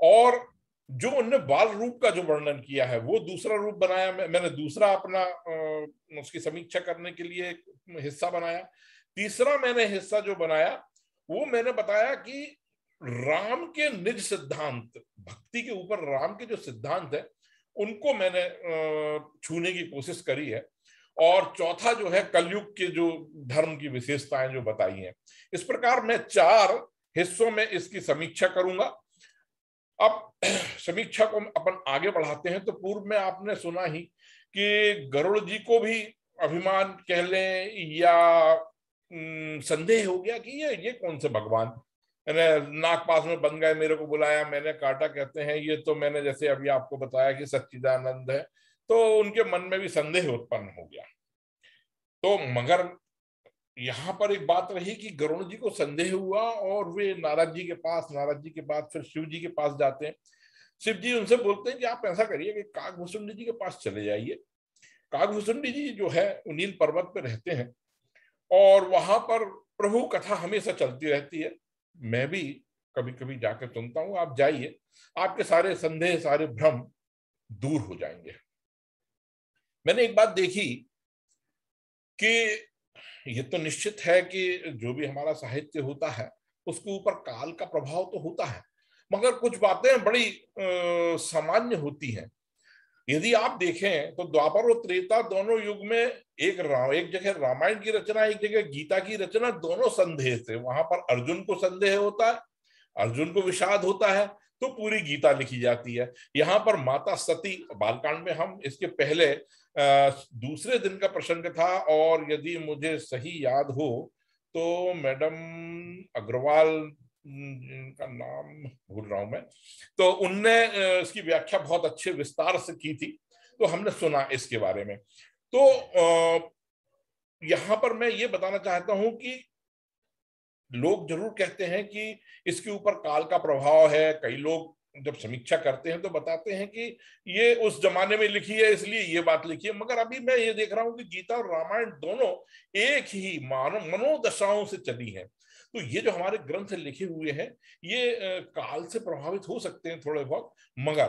और जो उनने बाल रूप का जो वर्णन किया है वो दूसरा रूप बनाया। मैंने दूसरा अपना उसकी समीक्षा करने के लिए हिस्सा बनाया। तीसरा मैंने हिस्सा जो बनाया वो मैंने बताया कि राम के निज सिद्धांत, भक्ति के ऊपर राम के जो सिद्धांत है उनको मैंने छूने की कोशिश करी है। और चौथा जो है कलयुग के जो धर्म की विशेषताएं जो बताई हैं। इस प्रकार मैं 4 हिस्सों में इसकी समीक्षा करूंगा। अब समीक्षा को अपन आगे बढ़ाते हैं। तो पूर्व में आपने सुना ही कि गरुड़ जी को भी अभिमान कह लें या संदेह हो गया कि ये कौन से भगवान, नागपास में बन गए, मेरे को बुलाया, मैंने काटा, कहते हैं ये तो मैंने जैसे अभी आपको बताया कि सच्चिदानंद है। तो उनके मन में भी संदेह उत्पन्न हो गया। तो मगर यहाँ पर एक बात रही कि गरुड़ जी को संदेह हुआ और वे नारद जी के पास, नारद जी के बाद फिर शिव जी के पास जाते हैं। शिव जी उनसे बोलते हैं कि आप ऐसा करिए कि काकभूषुंडी जी के पास चले जाइए। काकभूषुंडी जी जो है नील पर्वत पे रहते हैं और वहां पर प्रभु कथा हमेशा चलती रहती है। मैं भी कभी कभी जाकर सुनता हूँ। आप जाइए, आपके सारे संदेह, सारे भ्रम दूर हो जाएंगे। मैंने एक बात देखी कि ये तो निश्चित है कि जो भी हमारा साहित्य होता है उसके ऊपर काल का प्रभाव तो होता है, मगर कुछ बातें बड़ी सामान्य होती हैं। यदि आप देखें तो द्वापर और त्रेता दोनों युग में एक जगह रामायण की रचना, एक जगह गीता की रचना, दोनों संदेह से। वहां पर अर्जुन को संदेह होता है, अर्जुन को विषाद होता है, तो पूरी गीता लिखी जाती है। यहाँ पर माता सती, बालकांड में हम इसके पहले दूसरे दिन का प्रसंग था, और यदि मुझे सही याद हो तो मैडम अग्रवाल का नाम भूल रहा हूं मैं, तो उनने इसकी व्याख्या बहुत अच्छे विस्तार से की थी, तो हमने सुना इसके बारे में। तो यहां पर मैं ये बताना चाहता हूं कि लोग जरूर कहते हैं कि इसके ऊपर काल का प्रभाव है। कई लोग जब समीक्षा करते हैं तो बताते हैं कि ये उस जमाने में लिखी है इसलिए ये बात लिखी है। मगर अभी मैं ये देख रहा हूं कि गीता और रामायण दोनों एक ही मनोदशाओं से चली हैं। तो ये जो हमारे ग्रंथ लिखे हुए हैं ये काल से प्रभावित हो सकते हैं थोड़े बहुत, मगर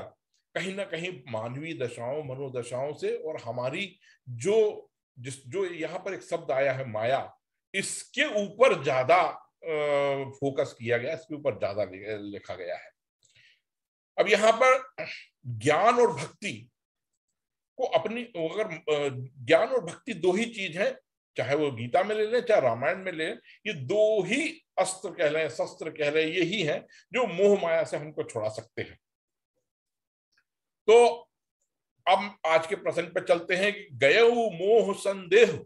कहीं ना कहीं मानवीय दशाओं, मनोदशाओं से, और हमारी जो यहाँ पर एक शब्द आया है माया, इसके ऊपर ज्यादा फोकस किया गया, इसके ऊपर ज्यादा लिखा गया है। अब यहाँ पर ज्ञान और भक्ति को अपनी, अगर ज्ञान और भक्ति दो ही चीज है, चाहे वो गीता में ले लें चाहे रामायण में ले लें, ये दो ही अस्त्र कह लें, शस्त्र कह लें, यही है जो मोह माया से हमको छुड़ा सकते हैं। तो अब आज के प्रसंग पे चलते हैं कि गयऊ मोह संदेह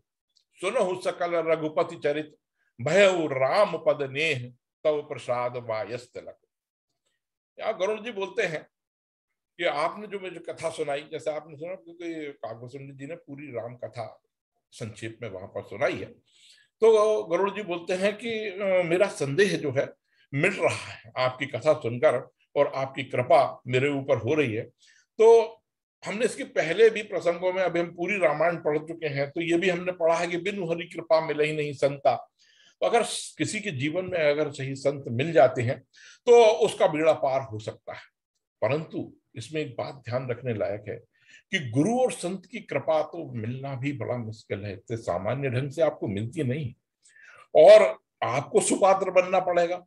सुनहु सकल रघुपति चरित भयऊ राम पद नेह तव प्रसाद वायस तिलक। यहाँ गरुड़ जी बोलते हैं कि आपने जो मुझे कथा सुनाई, जैसे आपने सुना क्योंकि काकभूषुंडी जी ने पूरी राम कथा संक्षेप में वहां पर सुनाई है, तो गरुड़ जी बोलते हैं कि मेरा संदेह जो है मिट रहा है आपकी कथा सुनकर, और आपकी कृपा मेरे ऊपर हो रही है। तो हमने इसके पहले भी प्रसंगों में, अभी हम पूरी रामायण पढ़ चुके हैं, तो ये भी हमने पढ़ा है कि बिनु हरि कृपा मिले ही नहीं संता। तो अगर किसी के जीवन में अगर सही संत मिल जाते हैं तो उसका बेड़ा पार हो सकता है। परंतु इसमें एक बात ध्यान रखने लायक है कि गुरु और संत की कृपा तो मिलना भी बड़ा मुश्किल है, इतने सामान्य ढंग से आपको मिलती नहीं, और आपको सुपात्र बनना पड़ेगा।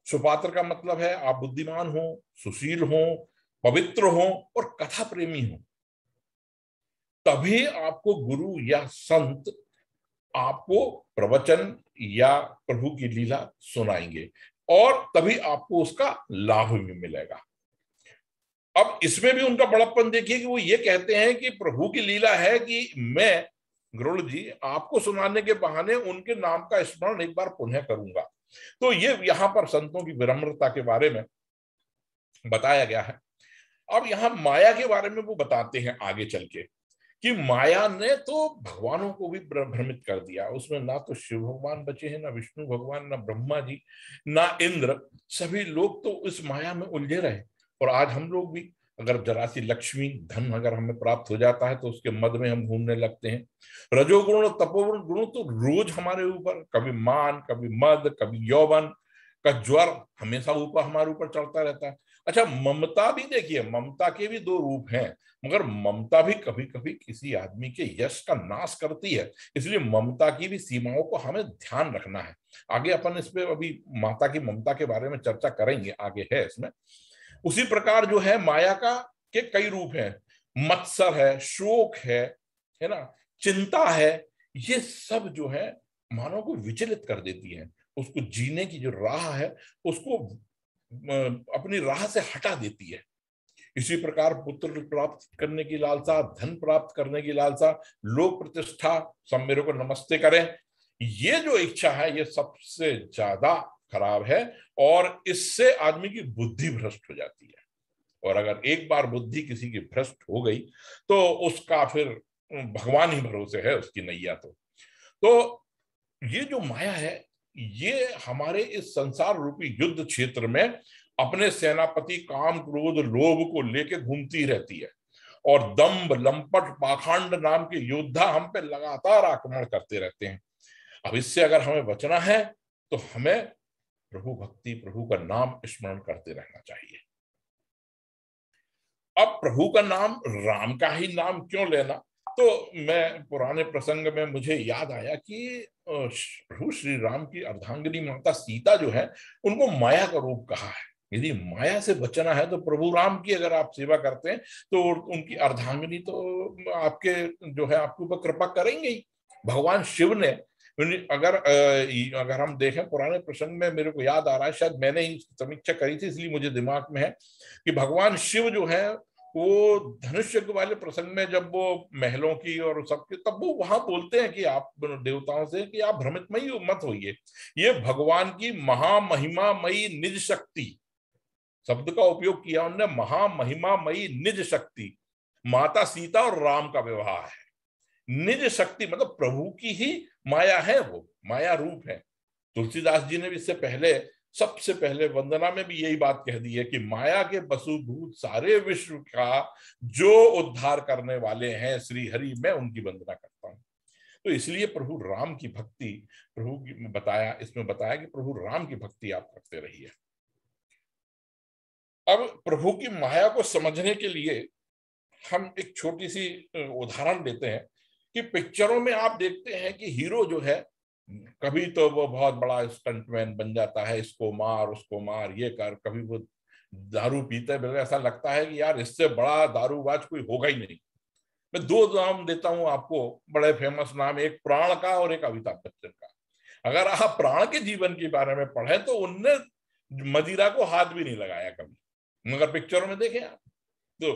सुपात्र का मतलब है आप बुद्धिमान हो, सुशील हो, पवित्र हो और कथा प्रेमी हो, तभी आपको गुरु या संत आपको प्रवचन या प्रभु की लीला सुनाएंगे, और तभी आपको उसका लाभ भी मिलेगा। अब इसमें भी उनका बड़प्पन देखिए कि वो ये कहते हैं कि प्रभु की लीला है कि मैं गरुड़ जी आपको सुनाने के बहाने उनके नाम का स्मरण एक बार पुनः करूंगा। तो ये यहाँ पर संतों की विनम्रता के बारे में बताया गया है। अब यहाँ माया के बारे में वो बताते हैं आगे चल के कि माया ने तो भगवानों को भी भ्रमित कर दिया। उसमें ना तो शिव भगवान बचे हैं, ना विष्णु भगवान, ना ब्रह्मा जी, ना इंद्र, सभी लोग तो इस माया में उलझे रहे। और आज हम लोग भी, अगर जरा सी लक्ष्मी धन अगर हमें प्राप्त हो जाता है तो उसके मद में हम घूमने लगते हैं। रजोगुण तपोगुण गुण तो रोज हमारे ऊपर, कभी मान, कभी मद, कभी यौवन का ज्वर हमेशा ऊपर हमारे ऊपर चढ़ता रहता है। अच्छा, ममता भी देखिए, ममता के भी दो रूप हैं, मगर ममता भी कभी कभी किसी आदमी के यश का नाश करती है। इसलिए ममता की भी सीमाओं को हमें ध्यान रखना है। आगे अपन इस पे अभी माता की ममता के बारे में चर्चा करेंगे, आगे है इसमें। उसी प्रकार जो है माया का के कई रूप हैं, मत्सर है, शोक है ना, चिंता है। ये सब जो है मानव को विचलित कर देती है, उसको जीने की जो राह है उसको अपनी राह से हटा देती है। इसी प्रकार पुत्र प्राप्त करने की लालसा, धन प्राप्त करने की लालसा, लोक प्रतिष्ठा, सब मेरे को नमस्ते करें, ये जो इच्छा है ये सबसे ज्यादा खराब है और इससे आदमी की बुद्धि भ्रष्ट हो जाती है। और अगर एक बार बुद्धि किसी की भ्रष्ट हो गई तो उसका फिर भगवान ही भरोसे है उसकी नैया। तो ये जो माया है ये हमारे इस संसार रूपी युद्ध क्षेत्र में अपने सेनापति काम क्रोध लोभ को लेके घूमती रहती है और दंभ लंपट पाखंड नाम के योद्धा हम पे लगातार आक्रमण करते रहते हैं। अब इससे अगर हमें बचना है तो हमें प्रभु भक्ति, प्रभु का नाम स्मरण करते रहना चाहिए। अब प्रभु का नाम, राम का ही नाम क्यों लेना, तो मैं पुराने प्रसंग में मुझे याद आया कि प्रभु श्री राम की अर्धांगिनी माता सीता जो है उनको माया का रूप कहा है। यदि माया से बचना है तो प्रभु राम की अगर आप सेवा करते हैं तो उनकी अर्धांगिनी तो आपके जो है आपके ऊपर कृपा करेंगे ही। भगवान शिव ने अगर हम देखें पुराने प्रसंग में, मेरे को याद आ रहा है, शायद मैंने ही समीक्षा करी थी इसलिए मुझे दिमाग में है कि भगवान शिव जो है वो धनुष यज्ञ वाले प्रसंग में जब वो महलों की और सबके, तब वो वहां बोलते हैं कि आप देवताओं से कि आप भ्रमितमयी मत होइए, ये भगवान की महामहिमामयी निज शक्ति, शब्द का उपयोग किया उन्होंने, महामहिमामयी निज शक्ति, माता सीता और राम का विवाह है। निज शक्ति मतलब प्रभु की ही माया है, वो माया रूप है। तुलसीदास जी ने भी इससे पहले, सबसे पहले वंदना में भी यही बात कह दी है कि माया के बसुभूत सारे विश्व का जो उद्धार करने वाले हैं श्री हरि, मैं उनकी वंदना करता हूं। तो इसलिए प्रभु राम की भक्ति, प्रभु की बताया, इसमें बताया कि प्रभु राम की भक्ति आप करते रहिए। अब प्रभु की माया को समझने के लिए हम एक छोटी सी उदाहरण देते हैं कि पिक्चरों में आप देखते हैं कि हीरो जो है कभी तो वो बहुत बड़ा स्टंटमैन बन जाता है, इसको मार उसको मार ये कर, कभी वो दारू पीते हैं, ऐसा लगता है कि यार इससे बड़ा दारूबाज कोई होगा ही नहीं। मैं दो नाम देता हूं आपको, बड़े फेमस नाम, एक प्राण का और एक अमिताभ बच्चन का। अगर आप प्राण के जीवन के बारे में पढ़े तो उनने मदिरा को हाथ भी नहीं लगाया कभी, मगर पिक्चरों में देखें आप तो।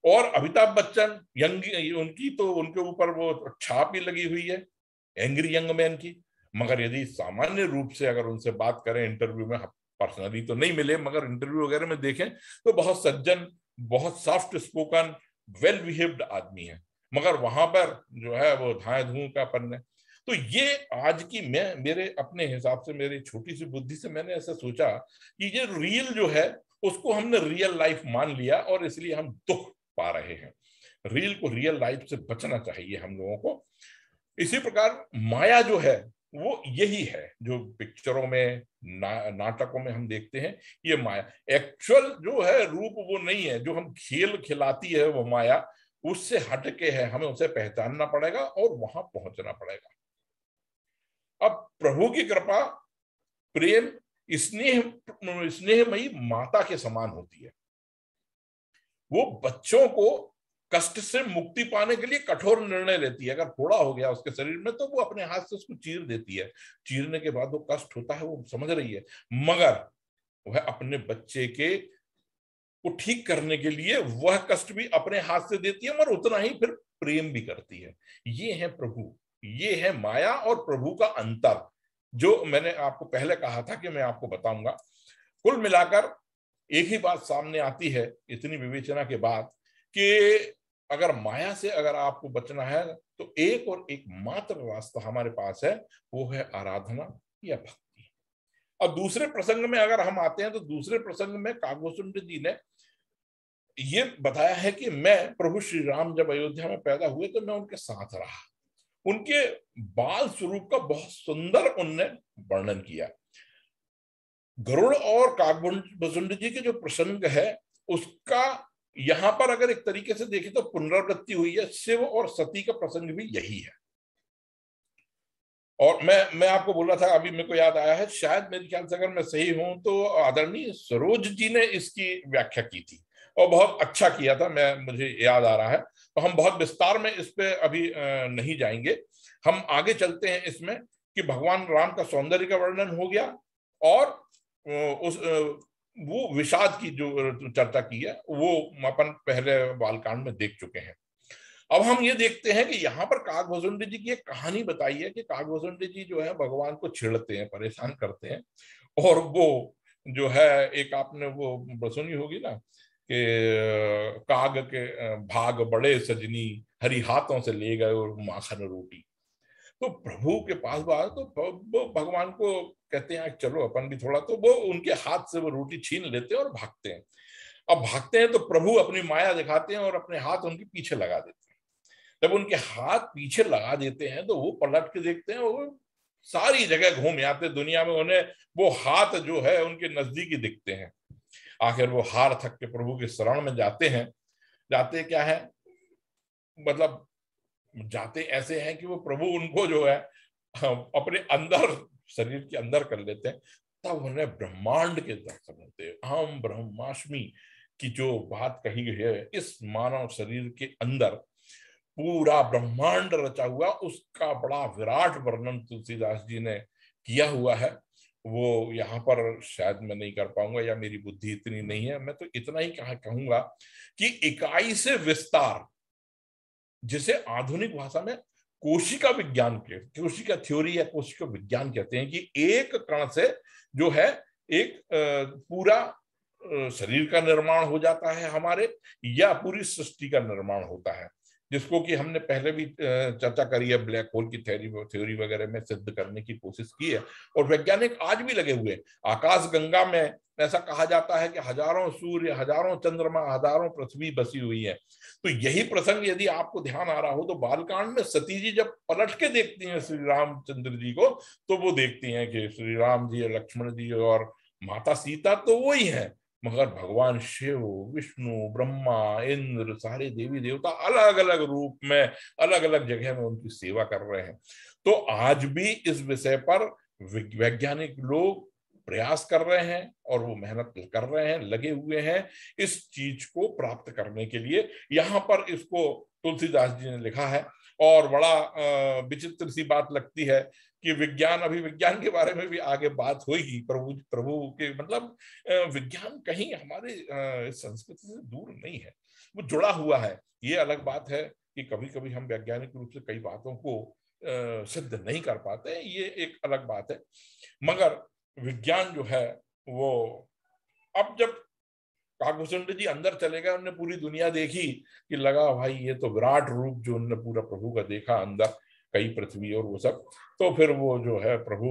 और अमिताभ बच्चन यंग, उनकी तो उनके ऊपर वो छाप ही लगी हुई है एंग्री यंग मैन की, मगर यदि सामान्य रूप से अगर उनसे बात करें इंटरव्यू में, पर्सनली तो नहीं मिले मगर इंटरव्यू वगैरह में देखें तो बहुत सज्जन, बहुत सॉफ्ट स्पोकन, वेल बिहेव्ड आदमी है, मगर वहां पर जो है वो धाए धूम का पन है। तो ये आज की मेरे अपने हिसाब से, मेरी छोटी सी बुद्धि से मैंने ऐसा सोचा कि ये रियल जो है उसको हमने रियल लाइफ मान लिया और इसलिए हम दुख पा रहे हैं। रियल को, रियल लाइफ से बचना चाहिए हम लोगों को। इसी प्रकार माया जो है वो यही है जो पिक्चरों में, नाटकों में हम देखते हैं, ये माया एक्चुअल जो है रूप वो नहीं है, जो हम खेल खिलाती है वो माया, उससे हटके है, हमें उसे पहचानना पड़ेगा और वहां पहुंचना पड़ेगा। अब प्रभु की कृपा, प्रेम, स्नेहमयी माता के समान होती है। वो बच्चों को कष्ट से मुक्ति पाने के लिए कठोर निर्णय लेती है। अगर फोड़ा हो गया उसके शरीर में तो वो अपने हाथ से उसको चीर देती है, चीरने के बाद वो कष्ट होता है, वो समझ रही है, मगर वह अपने बच्चे के को ठीक करने के लिए वह कष्ट भी अपने हाथ से देती है, मगर उतना ही फिर प्रेम भी करती है। ये है प्रभु, ये है माया और प्रभु का अंतर, जो मैंने आपको पहले कहा था कि मैं आपको बताऊंगा। कुल मिलाकर एक ही बात सामने आती है इतनी विवेचना के बाद कि अगर माया से अगर आपको बचना है तो एक और एक मात्र रास्ता हमारे पास है, वो है आराधना या भक्ति। अब दूसरे प्रसंग में अगर हम आते हैं तो दूसरे प्रसंग में कागभूषुंड जी ने ये बताया है कि मैं प्रभु श्री राम जब अयोध्या में पैदा हुए तो मैं उनके साथ रहा। उनके बाल स्वरूप का बहुत सुंदर उनने वर्णन किया। गरुड़ और कागभूषुंड जी के जो प्रसंग है उसका यहां पर अगर एक तरीके से देखें तो पुनरावृत्ति हुई है। शिव और सती का प्रसंग भी यही है। और मैं आपको बोल रहा था, अभी मेरे को याद आया है, शायद मेरे ख्याल से अगर मैं सही हूं तो आदरणीय सरोज जी ने इसकी व्याख्या की थी और बहुत अच्छा किया था, मुझे याद आ रहा है। तो हम बहुत विस्तार में इस पे अभी नहीं जाएंगे। हम आगे चलते हैं इसमें कि भगवान राम का सौंदर्य का वर्णन हो गया और वो विषाद की जो चर्चा की है वो अपन पहले बालकांड में देख चुके हैं। अब हम ये देखते हैं कि यहाँ पर कागभूषुंड जी की एक कहानी बताई है कि कागभूषुंड जी जो है भगवान को छेड़ते हैं, परेशान करते हैं। और वो जो है एक आपने वो सुनी होगी ना कि काग के भाग बड़े सजनी, हरी हाथों से ले गए और माखन रोटी। तो प्रभु के पास बात तो भगवान को कहते हैं चलो अपन भी थोड़ा, तो वो उनके हाथ से वो रोटी छीन लेते हैं और भागते हैं। अब भागते हैं तो प्रभु अपनी माया दिखाते हैं और अपने हाथ उनके पीछे लगा देते हैं। जब उनके हाथ पीछे लगा देते हैं तो वो पलट के देखते हैं, वो सारी जगह घूम आते दुनिया में, उन्हें वो हाथ जो है उनके नजदीकी दिखते हैं। आखिर वो हार थक के प्रभु के शरण में जाते हैं। जाते क्या है, मतलब जाते ऐसे हैं कि वो प्रभु उनको जो है अपने अंदर, शरीर के अंदर कर लेते हैं। तब उन्हें ब्रह्मांड के दर्शन होते हैं। अहम ब्रह्मास्मि की जो बात कही गई है, इस मानव शरीर के अंदर पूरा ब्रह्मांड रचा हुआ, उसका बड़ा विराट वर्णन तुलसीदास जी ने किया हुआ है। वो यहाँ पर शायद मैं नहीं कर पाऊंगा या मेरी बुद्धि इतनी नहीं है। मैं तो इतना ही कहूंगा कि इकाई से विस्तार, जिसे आधुनिक भाषा में कोशिका विज्ञान के, कोशिका थ्योरी या कोशिका विज्ञान कहते हैं, कि एक कण से जो है एक पूरा शरीर का निर्माण हो जाता है हमारे, या पूरी सृष्टि का निर्माण होता है, जिसको कि हमने पहले भी चर्चा करी है, ब्लैक होल की थ्योरी वगैरह में सिद्ध करने की कोशिश की है। और वैज्ञानिक आज भी लगे हुए। आकाश गंगा में ऐसा कहा जाता है कि हजारों सूर्य, हजारों चंद्रमा, हजारों पृथ्वी बसी हुई है। तो यही प्रसंग यदि आपको ध्यान आ रहा हो तो बालकांड में सती जी जब पलट के देखती हैं श्री रामचंद्र जी को, तो वो देखती हैं कि श्री राम जी, लक्ष्मण जी और माता सीता तो वही है, मगर भगवान शिव, विष्णु, ब्रह्मा, इंद्र, सारे देवी देवता अलग अलग रूप में, अलग अलग जगह में उनकी सेवा कर रहे हैं। तो आज भी इस विषय पर वैज्ञानिक लोग प्रयास कर रहे हैं और वो मेहनत कर रहे हैं, लगे हुए हैं इस चीज को प्राप्त करने के लिए। यहाँ पर इसको तुलसीदास जी ने लिखा है। और बड़ा विचित्र सी बात लगती है कि विज्ञान, अभी विज्ञान के बारे में भी आगे बात होगी, प्रभु के मतलब विज्ञान कहीं हमारे संस्कृति से दूर नहीं है, वो जुड़ा हुआ है। ये अलग बात है कि कभी कभी हम वैज्ञानिक रूप से कई बातों को सिद्ध नहीं कर पाते, ये एक अलग बात है। मगर विज्ञान जो है वो, अब जब कागभूषुंड जी अंदर चले गए, उन्होंने पूरी दुनिया देखी कि लगा भाई ये तो विराट रूप जो उन्होंने पूरा प्रभु का देखा अंदर, कई पृथ्वी और वो सब। तो फिर वो जो है प्रभु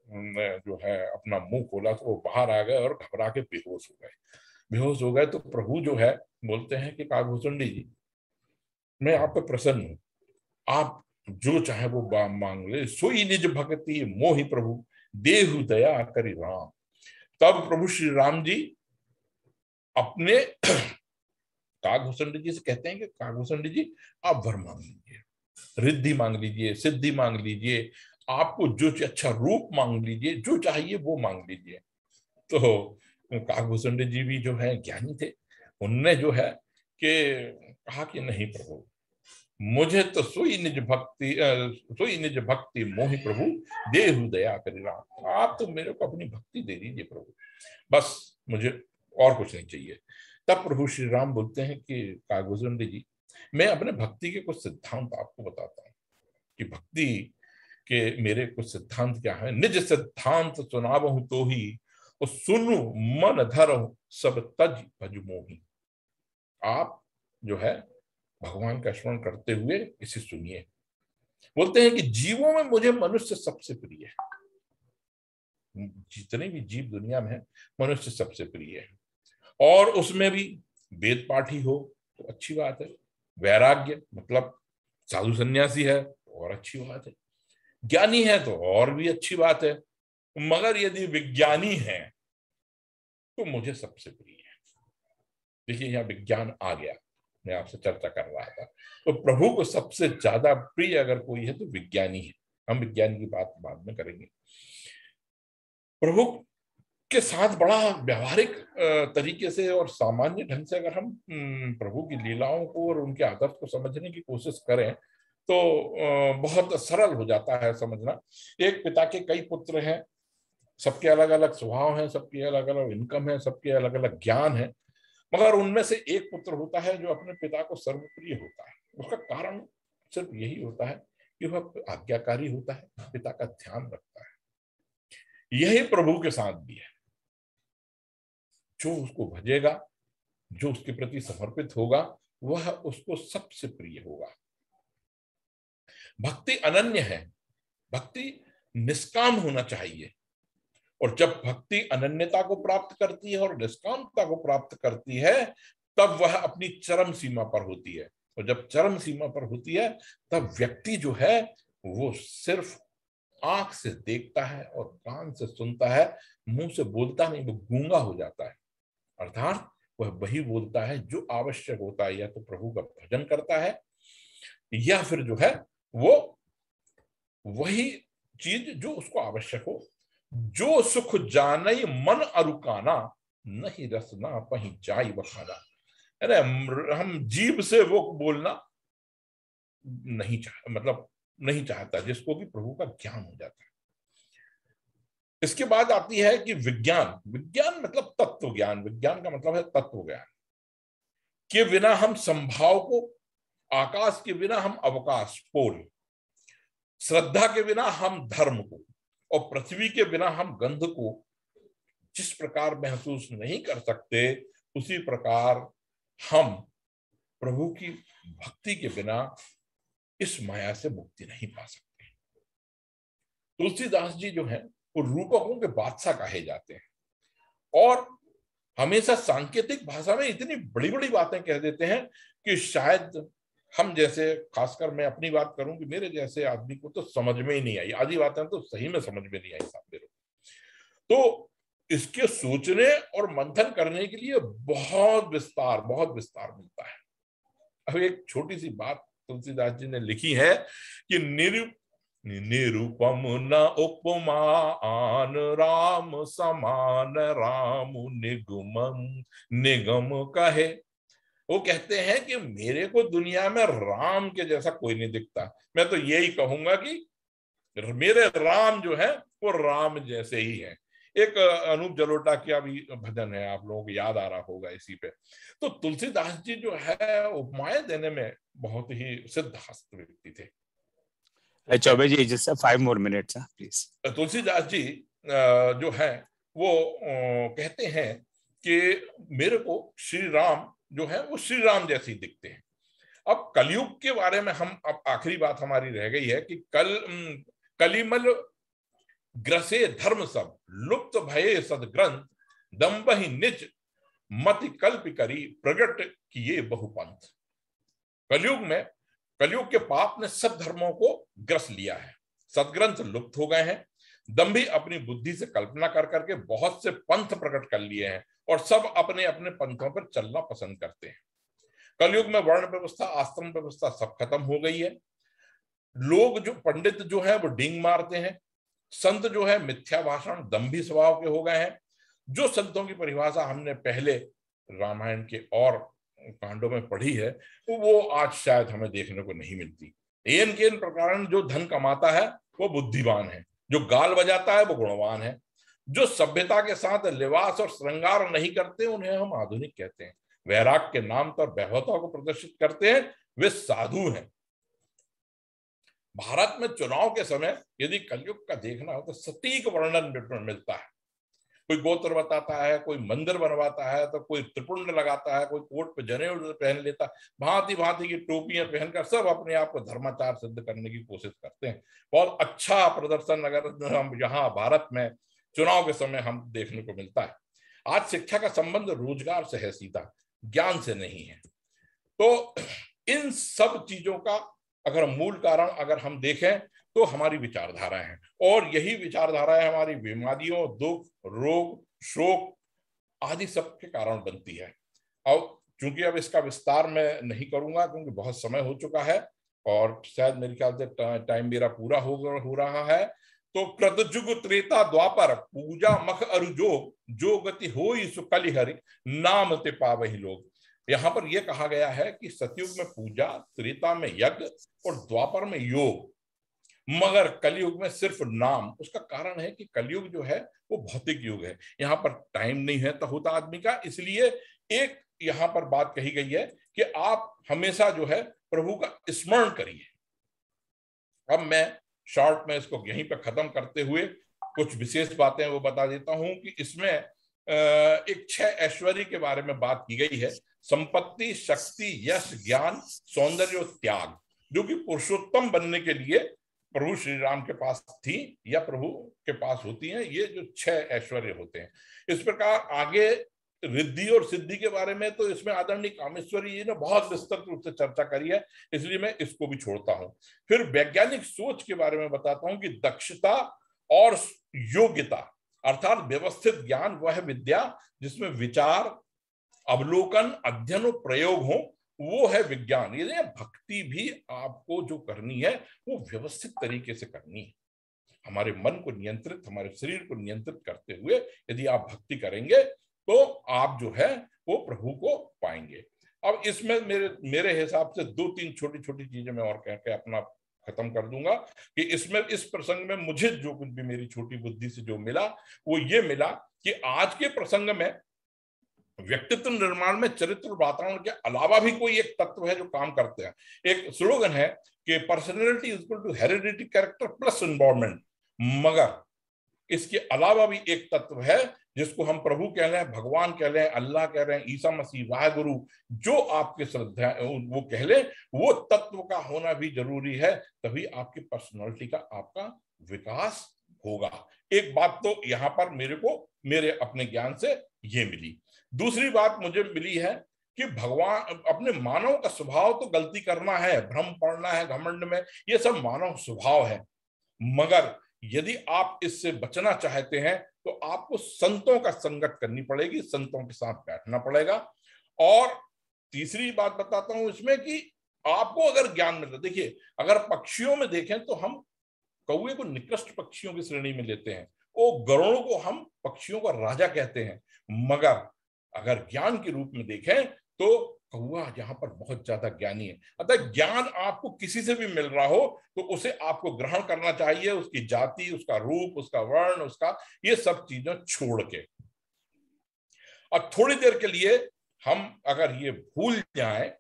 ने जो है अपना मुंह खोला तो वो बाहर आ गए और घबरा के बेहोश हो गए। बेहोश हो गए तो प्रभु जो है बोलते हैं कि कागभूषुंड जी, मैं आप पे प्रसन्न हूं, आप जो चाहे वो मांग ले, सोई निज भक्ति मोहि प्रभु देहु दया करि राम। तब प्रभु श्री राम जी अपने कागभूषुंड जी से कहते हैं कि कागभूषुंड जी आप वर मांग लीजिए, रिद्धि मांग लीजिए, सिद्धि मांग लीजिए, आपको जो अच्छा रूप मांग लीजिए, जो चाहिए वो मांग लीजिए। तो कागभूषुंड जी भी जो है ज्ञानी थे, उनने जो है कि कहा कि नहीं प्रभु, मुझे तो सोई निज भक्ति मोहि प्रभु देहु दया करि राम। आप तो मेरे को अपनी भक्ति दे दीजिए प्रभु, बस मुझे और कुछ नहीं चाहिए। तब प्रभु श्री राम बोलते हैं कि कागभूषुंड जी, मैं अपने भक्ति के कुछ सिद्धांत आपको बताता हूँ कि भक्ति के मेरे कुछ सिद्धांत क्या है। निज सिद्धांत सुनावहु तो ही और सुनु मन धरो सब तज भज मोही। आप जो है भगवान का स्मरण करते हुए इसे सुनिए। बोलते हैं कि जीवों में मुझे मनुष्य सबसे प्रिय है। जितने भी जीव दुनिया में है, मनुष्य सबसे प्रिय है। और उसमें भी वेद पाठी हो तो अच्छी बात है, वैराग्य मतलब साधु सन्यासी है और अच्छी बात है, ज्ञानी है तो और भी अच्छी बात है, मगर यदि विज्ञानी है तो मुझे सबसे प्रिय है। देखिए यहाँ विज्ञान आ गया, मैं आपसे चर्चा कर रहा था। तो प्रभु को सबसे ज्यादा प्रिय अगर कोई है तो विज्ञानी है। हम विज्ञान की बात बाद में करेंगे। प्रभु के साथ बड़ा व्यवहारिक तरीके से और सामान्य ढंग से अगर हम प्रभु की लीलाओं को और उनके आदर्श को समझने की कोशिश करें तो बहुत सरल हो जाता है समझना। एक पिता के कई पुत्र हैं, सबके अलग अलग स्वभाव हैं, सबके अलग अलग इनकम है, सबके अलग अलग ज्ञान है, मगर उनमें से एक पुत्र होता है जो अपने पिता को सर्वप्रिय होता है। उसका कारण सिर्फ यही होता है कि वह आज्ञाकारी होता है, पिता का ध्यान रखता है। यही प्रभु के साथ भी है। जो उसको भजेगा, जो उसके प्रति समर्पित होगा, वह उसको सबसे प्रिय होगा। भक्ति अनन्य है, भक्ति निष्काम होना चाहिए। और जब भक्ति अनन्यता को प्राप्त करती है और निष्कामता को प्राप्त करती है, तब वह अपनी चरम सीमा पर होती है। और जब चरम सीमा पर होती है, तब व्यक्ति जो है वो सिर्फ आंख से देखता है और कान से सुनता है, मुंह से बोलता नहीं, वो गूंगा हो जाता है। अर्थात वह वही बोलता है जो आवश्यक होता है, या तो प्रभु का भजन करता है या फिर जो है वो वही चीज जो उसको आवश्यक हो। जो सुख जानई मन अरुकाना, नहीं रसना पही जाई बखाना। अरे हम जीभ से वो बोलना नहीं मतलब नहीं चाहता जिसको कि प्रभु का ज्ञान हो जाता है। इसके बाद आती है कि विज्ञान। विज्ञान मतलब तत्व ज्ञान। विज्ञान का मतलब है तत्व ज्ञान। के बिना हम संभाव को, आकाश के बिना हम अवकाश पोल, श्रद्धा के बिना हम धर्म को, और पृथ्वी के बिना हम गंध को जिस प्रकार महसूस नहीं कर सकते, उसी प्रकार हम प्रभु की भक्ति के बिना इस माया से मुक्ति नहीं पा सकते। तुलसीदास जी जो हैं वो रूपकों के बादशाह कहे जाते हैं और हमेशा सांकेतिक भाषा में इतनी बड़ी बड़ी बातें कह देते हैं कि शायद हम जैसे, खासकर मैं अपनी बात करूं कि मेरे जैसे आदमी को तो समझ में ही नहीं आई। आधी बातें तो सही में समझ में नहीं आई साहब मेरे। तो इसके सोचने और मंथन करने के लिए बहुत विस्तार मिलता है। अब एक छोटी सी बात तुलसीदास जी ने लिखी है कि निरुपम न उपमा आन राम समान, राम निगम कहे। वो कहते हैं कि मेरे को दुनिया में राम के जैसा कोई नहीं दिखता। मैं तो यही कहूंगा कि मेरे राम जो है वो राम जैसे ही है। एक अनूप जलोटा का भी भजन है, आप लोगों को याद आ रहा होगा इसी पे। तो तुलसीदास जी जो है उपमाएं देने में बहुत ही सिद्ध हस्त व्यक्ति थे। चौबे जी, just 5 more minutes, please. Tulsidas ji जो है वो कहते हैं कि मेरे को श्री राम जो है वो श्री राम जैसे ही दिखते हैं। अब कलयुग के बारे में हम, अब आखिरी बात हमारी रह गई है कि कलिमल ग्रसे धर्म सब, लुप्त भये सदग्रंथ, दम्बहि निज मति कल्प करी, प्रगट किए बहुपंथ। कलयुग के पाप ने सब धर्मों को ग्रस लिया है, सदग्रंथ लुप्त हो गए हैं, दम्भी अपनी बुद्धि से कल्पना कर करके बहुत से पंथ प्रकट कर लिए हैं और सब अपने अपने पंथों पर चलना पसंद करते हैं। कलयुग में वर्ण व्यवस्था, आश्रम व्यवस्था सब खत्म हो गई है। लोग जो पंडित जो है वो डींग मारते हैं, संत जो है मिथ्या भाषण दंभी स्वभाव के हो गए हैं। जो संतों की परिभाषा हमने पहले रामायण के और कांडों में पढ़ी है वो आज शायद हमें देखने को नहीं मिलती। एन के प्रकार जो धन कमाता है वो बुद्धिमान है, जो गाल बजाता है वो गुणवान है, जो सभ्यता के साथ लिबास और श्रृंगार नहीं करते उन्हें हम आधुनिक कहते हैं, वैराग के नाम पर वैभवता को प्रदर्शित करते हैं वे साधु हैं। भारत में चुनाव के समय यदि कलयुग का देखना हो तो सटीक वर्णन मिलता है। कोई गोत्र बताता है, कोई मंदिर बनवाता है, तो कोई त्रिपुंड लगाता है, कोई कोट पे जनेऊ पहन लेता है, भांति भांति की टोपियां पहनकर सब अपने आप को धर्माचार सिद्ध करने की कोशिश करते हैं। बहुत अच्छा प्रदर्शन अगर हम यहाँ भारत में चुनाव के समय हम देखने को मिलता है। आज शिक्षा का संबंध रोजगार से है, सीधा ज्ञान से नहीं है। तो इन सब चीजों का अगर मूल कारण अगर हम देखें तो हमारी विचारधारा है, और यही विचारधाराएं हमारी बीमारियों, दुख, रोग, शोक आदि सब के कारण बनती है। और चूंकि अब इसका विस्तार मैं नहीं करूंगा क्योंकि बहुत समय हो चुका है और शायद मेरे ख्याल से टाइम मेरा पूरा हो रहा है, तो कृतजुग त्रेता द्वापर पूजा मख अरुजोग, जो गति होई सो कलिहरि नाम ते पावहि लोग। यहाँ पर यह कहा गया है कि सतयुग में पूजा, त्रेता में यज्ञ और द्वापर में योग, मगर कलयुग में सिर्फ नाम। उसका कारण है कि कलयुग जो है वो भौतिक युग है, यहाँ पर टाइम नहीं है तो होता आदमी का। इसलिए एक यहाँ पर बात कही गई है कि आप हमेशा जो है प्रभु का स्मरण करिए। अब मैं शॉर्ट में इसको यहीं पर खत्म करते हुए कुछ विशेष बातें वो बता देता हूं कि इसमें एक 6 ऐश्वर्य के बारे में बात की गई है। संपत्ति, शक्ति, यश, ज्ञान, सौंदर्य और त्याग, जो कि पुरुषोत्तम बनने के लिए प्रभु श्री राम के पास थी या प्रभु के पास होती हैं। ये जो 6 ऐश्वर्य होते हैं। इस प्रकार आगे रिद्धि और सिद्धि के बारे में तो इसमें आदरणीय कामेश्वरी जी ने बहुत विस्तृत रूप से चर्चा करी है, इसलिए मैं इसको भी छोड़ता हूं। फिर वैज्ञानिक सोच के बारे में बताता हूं कि दक्षता और योग्यता अर्थात व्यवस्थित ज्ञान वह विद्या जिसमें विचार, अवलोकन, अध्ययन और प्रयोग हो, वो है विज्ञान। ये भक्ति भी आपको जो करनी है वो व्यवस्थित तरीके से करनी है। हमारे मन को नियंत्रित, हमारे शरीर को नियंत्रित करते हुए यदि आप भक्ति करेंगे तो आप जो है वो प्रभु को पाएंगे। अब इसमें मेरे हिसाब से 2-3 छोटी छोटी चीजें मैं और कह के अपना खत्म कर दूंगा कि इसमें इस प्रसंग में मुझे जो कुछ भी मेरी छोटी बुद्धि से जो मिला वो ये मिला कि आज के प्रसंग में व्यक्तित्व निर्माण में चरित्र और वातावरण के अलावा भी कोई एक तत्व है जो काम करते हैं। एक स्लोगन है कि personality is equal to heredity character plus environment, मगर इसके अलावा भी एक तत्व है जिसको हम प्रभु कह रहे हैं, भगवान कह रहे हैं, अल्लाह कह रहे हैं, ईसा मसीह, वाहेगुरु, जो आपके श्रद्धा वो कह ले, वो तत्व का होना भी जरूरी है, तभी आपकी पर्सनालिटी का आपका विकास होगा। एक बात तो यहाँ पर मेरे को मेरे अपने ज्ञान से ये मिली। दूसरी बात मुझे मिली है कि भगवान अपने मानव का स्वभाव तो गलती करना है, भ्रम पड़ना है घमंड में, ये सब मानव स्वभाव है, मगर यदि आप इससे बचना चाहते हैं तो आपको संतों का संगत करनी पड़ेगी, संतों के साथ बैठना पड़ेगा। और तीसरी बात बताता हूं इसमें कि आपको अगर ज्ञान मिलता, देखिए अगर पक्षियों में देखें तो हम कौवे को निकृष्ट पक्षियों की श्रेणी में लेते हैं, वो गरुड़ को हम पक्षियों का राजा कहते हैं, मगर अगर ज्ञान के रूप में देखें तो कौवा यहाँ पर बहुत ज्यादा ज्ञानी है। अतः ज्ञान आपको किसी से भी मिल रहा हो तो उसे आपको ग्रहण करना चाहिए, उसकी जाति, उसका रूप, उसका वर्ण, उसका ये सब चीजें छोड़ के। और थोड़ी देर के लिए हम अगर ये भूल जाएं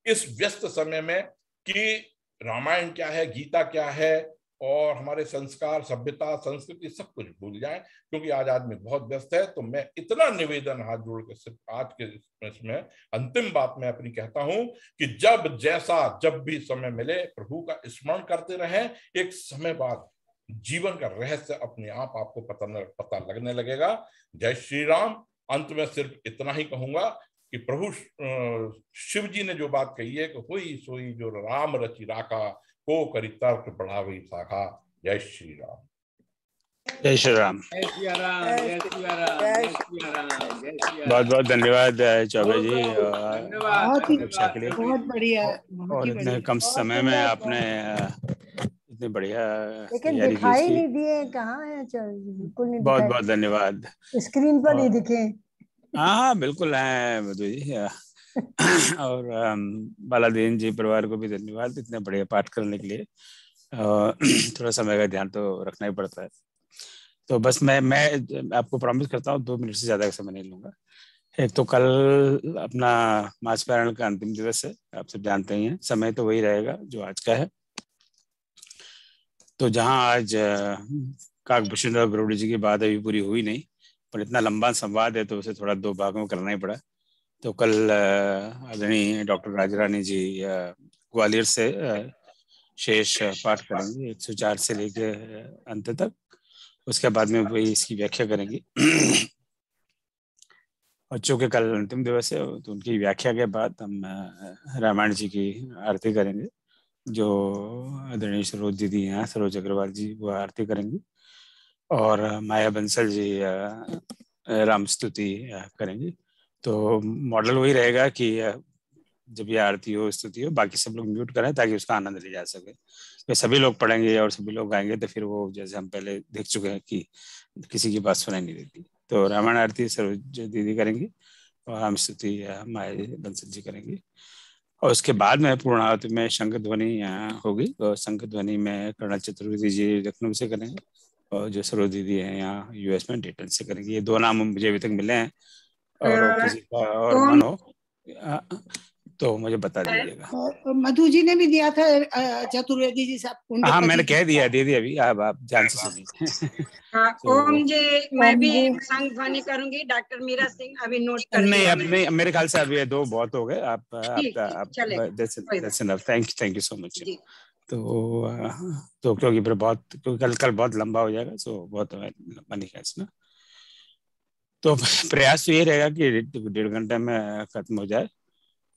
इस व्यस्त समय में कि रामायण क्या है, गीता क्या है, और हमारे संस्कार, सभ्यता, संस्कृति सब कुछ भूल जाएं, क्योंकि आज आदमी बहुत व्यस्त है। तो मैं इतना निवेदन हाथ जोड़ के सिर्फ आज के इसमें अंतिम बात मैं अपनी कहता हूं कि जब जैसा जब भी समय मिले प्रभु का स्मरण करते रहें। एक समय बाद जीवन का रहस्य अपने आप आपको पता लगने लगेगा। जय श्री राम। अंत में सिर्फ इतना ही कहूंगा कि प्रभु शिव जी ने जो बात कही है कि हुई सोई जो राम रचि राखा, को करी तर्क बढ़ावी शाखा। जय श्री राम। जय श्री राम। जय सिया राम, जय सिया राम, जय सिया राम, जय सिया राम। बहुत बहुत धन्यवाद चौबे जी, शिक्षा के लिए बहुत बढ़िया, और इतने कम समय में आपने इतने बढ़िया लेकिन दिखाई नहीं दिए, कहाँ है बिल्कुल नहीं। बहुत बहुत धन्यवाद। स्क्रीन पर नहीं दिखे। हाँ बिल्कुल है मधु जी। और बालादीन जी परिवार को भी धन्यवाद इतने बढ़िया पाठ करने के लिए। थोड़ा समय का ध्यान तो रखना ही पड़ता है। तो बस मैं आपको प्रॉमिस करता हूँ 2 मिनट से ज्यादा का समय नहीं लूंगा। एक तो कल अपना मास पारायण का अंतिम दिवस है, आप सब जानते ही हैं, समय तो वही रहेगा जो आज का है। तो जहाँ आज काकभूषण बरोड़ी जी की बात अभी पूरी हुई नहीं, पर इतना लंबा संवाद है तो उसे थोड़ा 2 भागों में करना ही पड़ा। तो कल आदरणीय डॉक्टर राजरानी जी ग्वालियर से शेष पाठ करेंगे 104 से लेकर अंत तक। उसके बाद में वही इसकी व्याख्या करेंगी। और चूंकि कल अंतिम दिवस है तो उनकी व्याख्या के बाद हम रामायण जी की आरती करेंगे। जो आदरणीय सरोज दीदी हैं, सरोज अग्रवाल जी, वो आरती करेंगी और माया बंसल जी राम स्तुति करेंगी। तो मॉडल वही रहेगा कि जब ये आरती हो, स्तुति हो, बाकी सब लोग म्यूट करें ताकि उसका आनंद लिया जा सके। तो सभी लोग पढ़ेंगे और सभी लोग गाएंगे तो फिर वो जैसे हम पहले देख चुके हैं कि किसी की बात सुनाई नहीं देती। तो रामायण आरती सरोज दीदी करेंगी और हम स्तुति माया बंसल जी करेंगी। और उसके बाद में पूर्णाहुति में शंख ध्वनि होगी। और शंख ध्वनि में कर्नल चतुर्वेदी जी लखनऊ से करेंगे और जो सरोज दीदी है यहाँ यूएस में डेटन से करेंगे। ये 2 नाम मुझे अभी तक मिले हैं और किसी का और मन हो तो मुझे बता दीजिएगा। मधु जी ने भी दिया था चतुर्वेदी जी साहब। हाँ मैंने कह दिया दीदी अभी, आप ध्यान से सुनिए। ओम जी मैं भी संग ध्वनि करूंगी। डॉक्टर मीरा सिंह अभी नोट कर नहीं दिया अब नहीं, मेरे ख्याल से अभी 2 बहुत हो गए। आप चलेगा। Thank you so much. तो क्योंकि फिर कल बहुत लंबा हो जाएगा, सो बहुत लंबा नहीं है इसमें। तो प्रयास तो ये रहेगा कि 1.5 घंटे में खत्म हो जाए।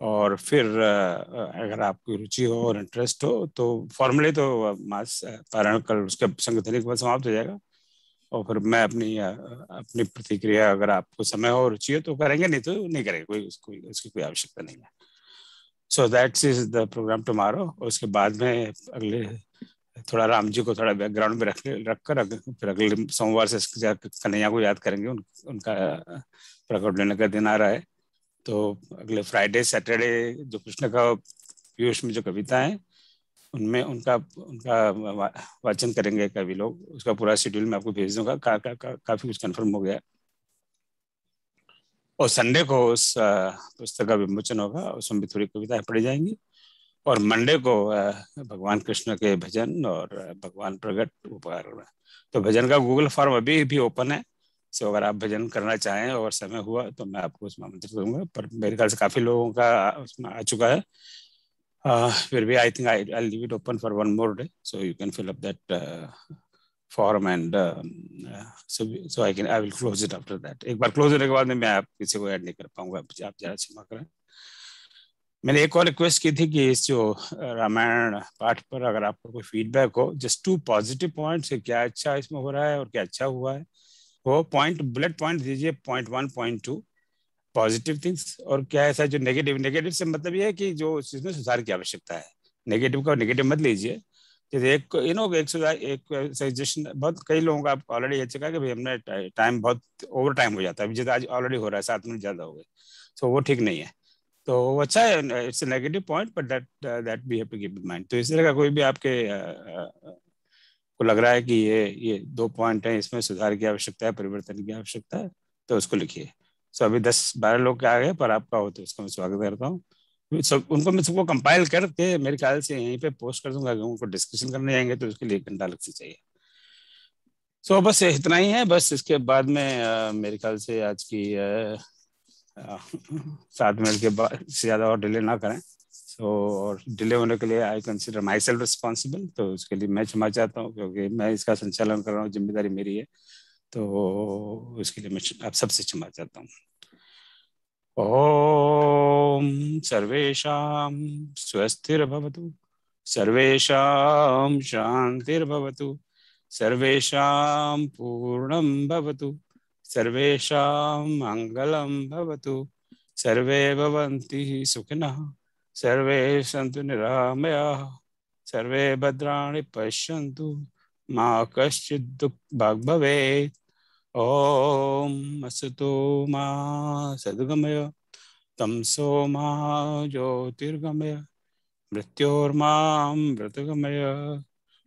और फिर अगर आपकी रुचि हो और इंटरेस्ट हो तो फॉर्मली तो मास पारायण कल उसके संगठन के बाद समाप्त हो जाएगा। और फिर मैं अपनी प्रतिक्रिया, अगर आपको समय हो रुचि हो तो करेंगे, नहीं तो नहीं करेंगे, उसकी कोई आवश्यकता नहीं है। So that's is the programme tomorrow. और उसके बाद में अगले थोड़ा राम जी को थोड़ा बैकग्राउंड में रखकर फिर अगले सोमवार से कन्हैया को याद करेंगे। उनका प्रकट होने का दिन आ रहा है। तो अगले फ्राइडे सैटरडे जो कृष्ण का पीयूष में जो कविता है उनमें उनका वाचन करेंगे कवि लोग। उसका पूरा शेड्यूल मैं आपको भेज दूंगा। काफी कुछ कंफर्म हो गया। और संडे को उस पुस्तक का विमोचन होगा, उसमें भी थोड़ी कविताएं पढ़ी जाएंगी। और मंडे को भगवान कृष्ण के भजन और भगवान प्रकट उपहार। तो भजन का गूगल फॉर्म अभी भी ओपन है। सो अगर आप भजन करना चाहें और समय हुआ तो मैं आपको उसमें आमंत्रित करूंगा। पर मेरे ख्याल से काफी लोगों का उसमें आ चुका है। फिर भी I think I leave it open for 1 more day so you can fill up that form and so I will close it after that. एक बार क्लोज होने के बाद में मैं आप किसी को ऐड नहीं कर पाऊंगा, आप जरा क्षमा करें। मैंने एक और रिक्वेस्ट की थी कि इस जो रामायण पाठ पर अगर आपको कोई फीडबैक हो, जस्ट 2 पॉजिटिव पॉइंट्स, क्या अच्छा इसमें हो रहा है और क्या अच्छा हुआ है, वो बुलेट पॉइंट दीजिए। पॉइंट 1, पॉइंट 2 पॉजिटिव थिंग्स, और क्या ऐसा जो नेगेटिव से मतलब ये है कि जो इसमें सुधार की आवश्यकता है। नेगेटिव का नेगेटिव मत लीजिए। जैसे एक सजेशन बहुत कई लोगों का ऑलरेडी ये चुका है कि भाई हमने टाइम बहुत ओवर टाइम हो जाता है, जैसे आज ऑलरेडी हो रहा है 7 मिनट ज्यादा हो गए, तो वो ठीक नहीं है। तो वो अच्छा है, it's a negative point but that we have to keep in mind. तो इस तरह का कोई भी आपके को लग रहा है कि ये 2 पॉइंट है, इसमें सुधार की आवश्यकता है, परिवर्तन की आवश्यकता है, तो उसको लिखिए। सो अभी 10-12 लोग आ गए, पर आपका हो तो उसका मैं स्वागत करता हूँ। उनको मैं सबको कंपाइल करके मेरे ख्याल से यहीं पे पोस्ट कर दूंगा। उनको डिस्कशन करने जाएंगे तो उसके लिए 1 घंटा लग से चाहिए। सो बस इतना ही है। बस इसके बाद में मेरे ख्याल से आज की 7 मिनट के बाद से ज़्यादा और डिले ना करें। और डिले होने के लिए I consider my self responsible. तो उसके लिए मैं क्षमा चाहता हूँ, क्योंकि मैं इसका संचालन कर रहा हूँ, जिम्मेदारी मेरी है। तो उसके लिए मैं आप सबसे क्षमा चाहता हूँ। ओम सर्वेषां स्वस्तिर्भवतु, सर्वेषां शान्तिर्भवतु, सर्वेषां पूर्णं भवतु, सर्वेषां मङ्गलं भवतु, सर्वे भवन्ति सुखिनः, सर्वे सन्तु निरामयाः, सर्वे भद्राणि पश्यन्तु, मा कश्चित् दुःखभाग् भवेत्। ओम असतो मा सद्गमय, तमसो मा ज्योतिर्गमय, मृत्योर्मां मृतगमय।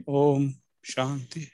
ओम शांति।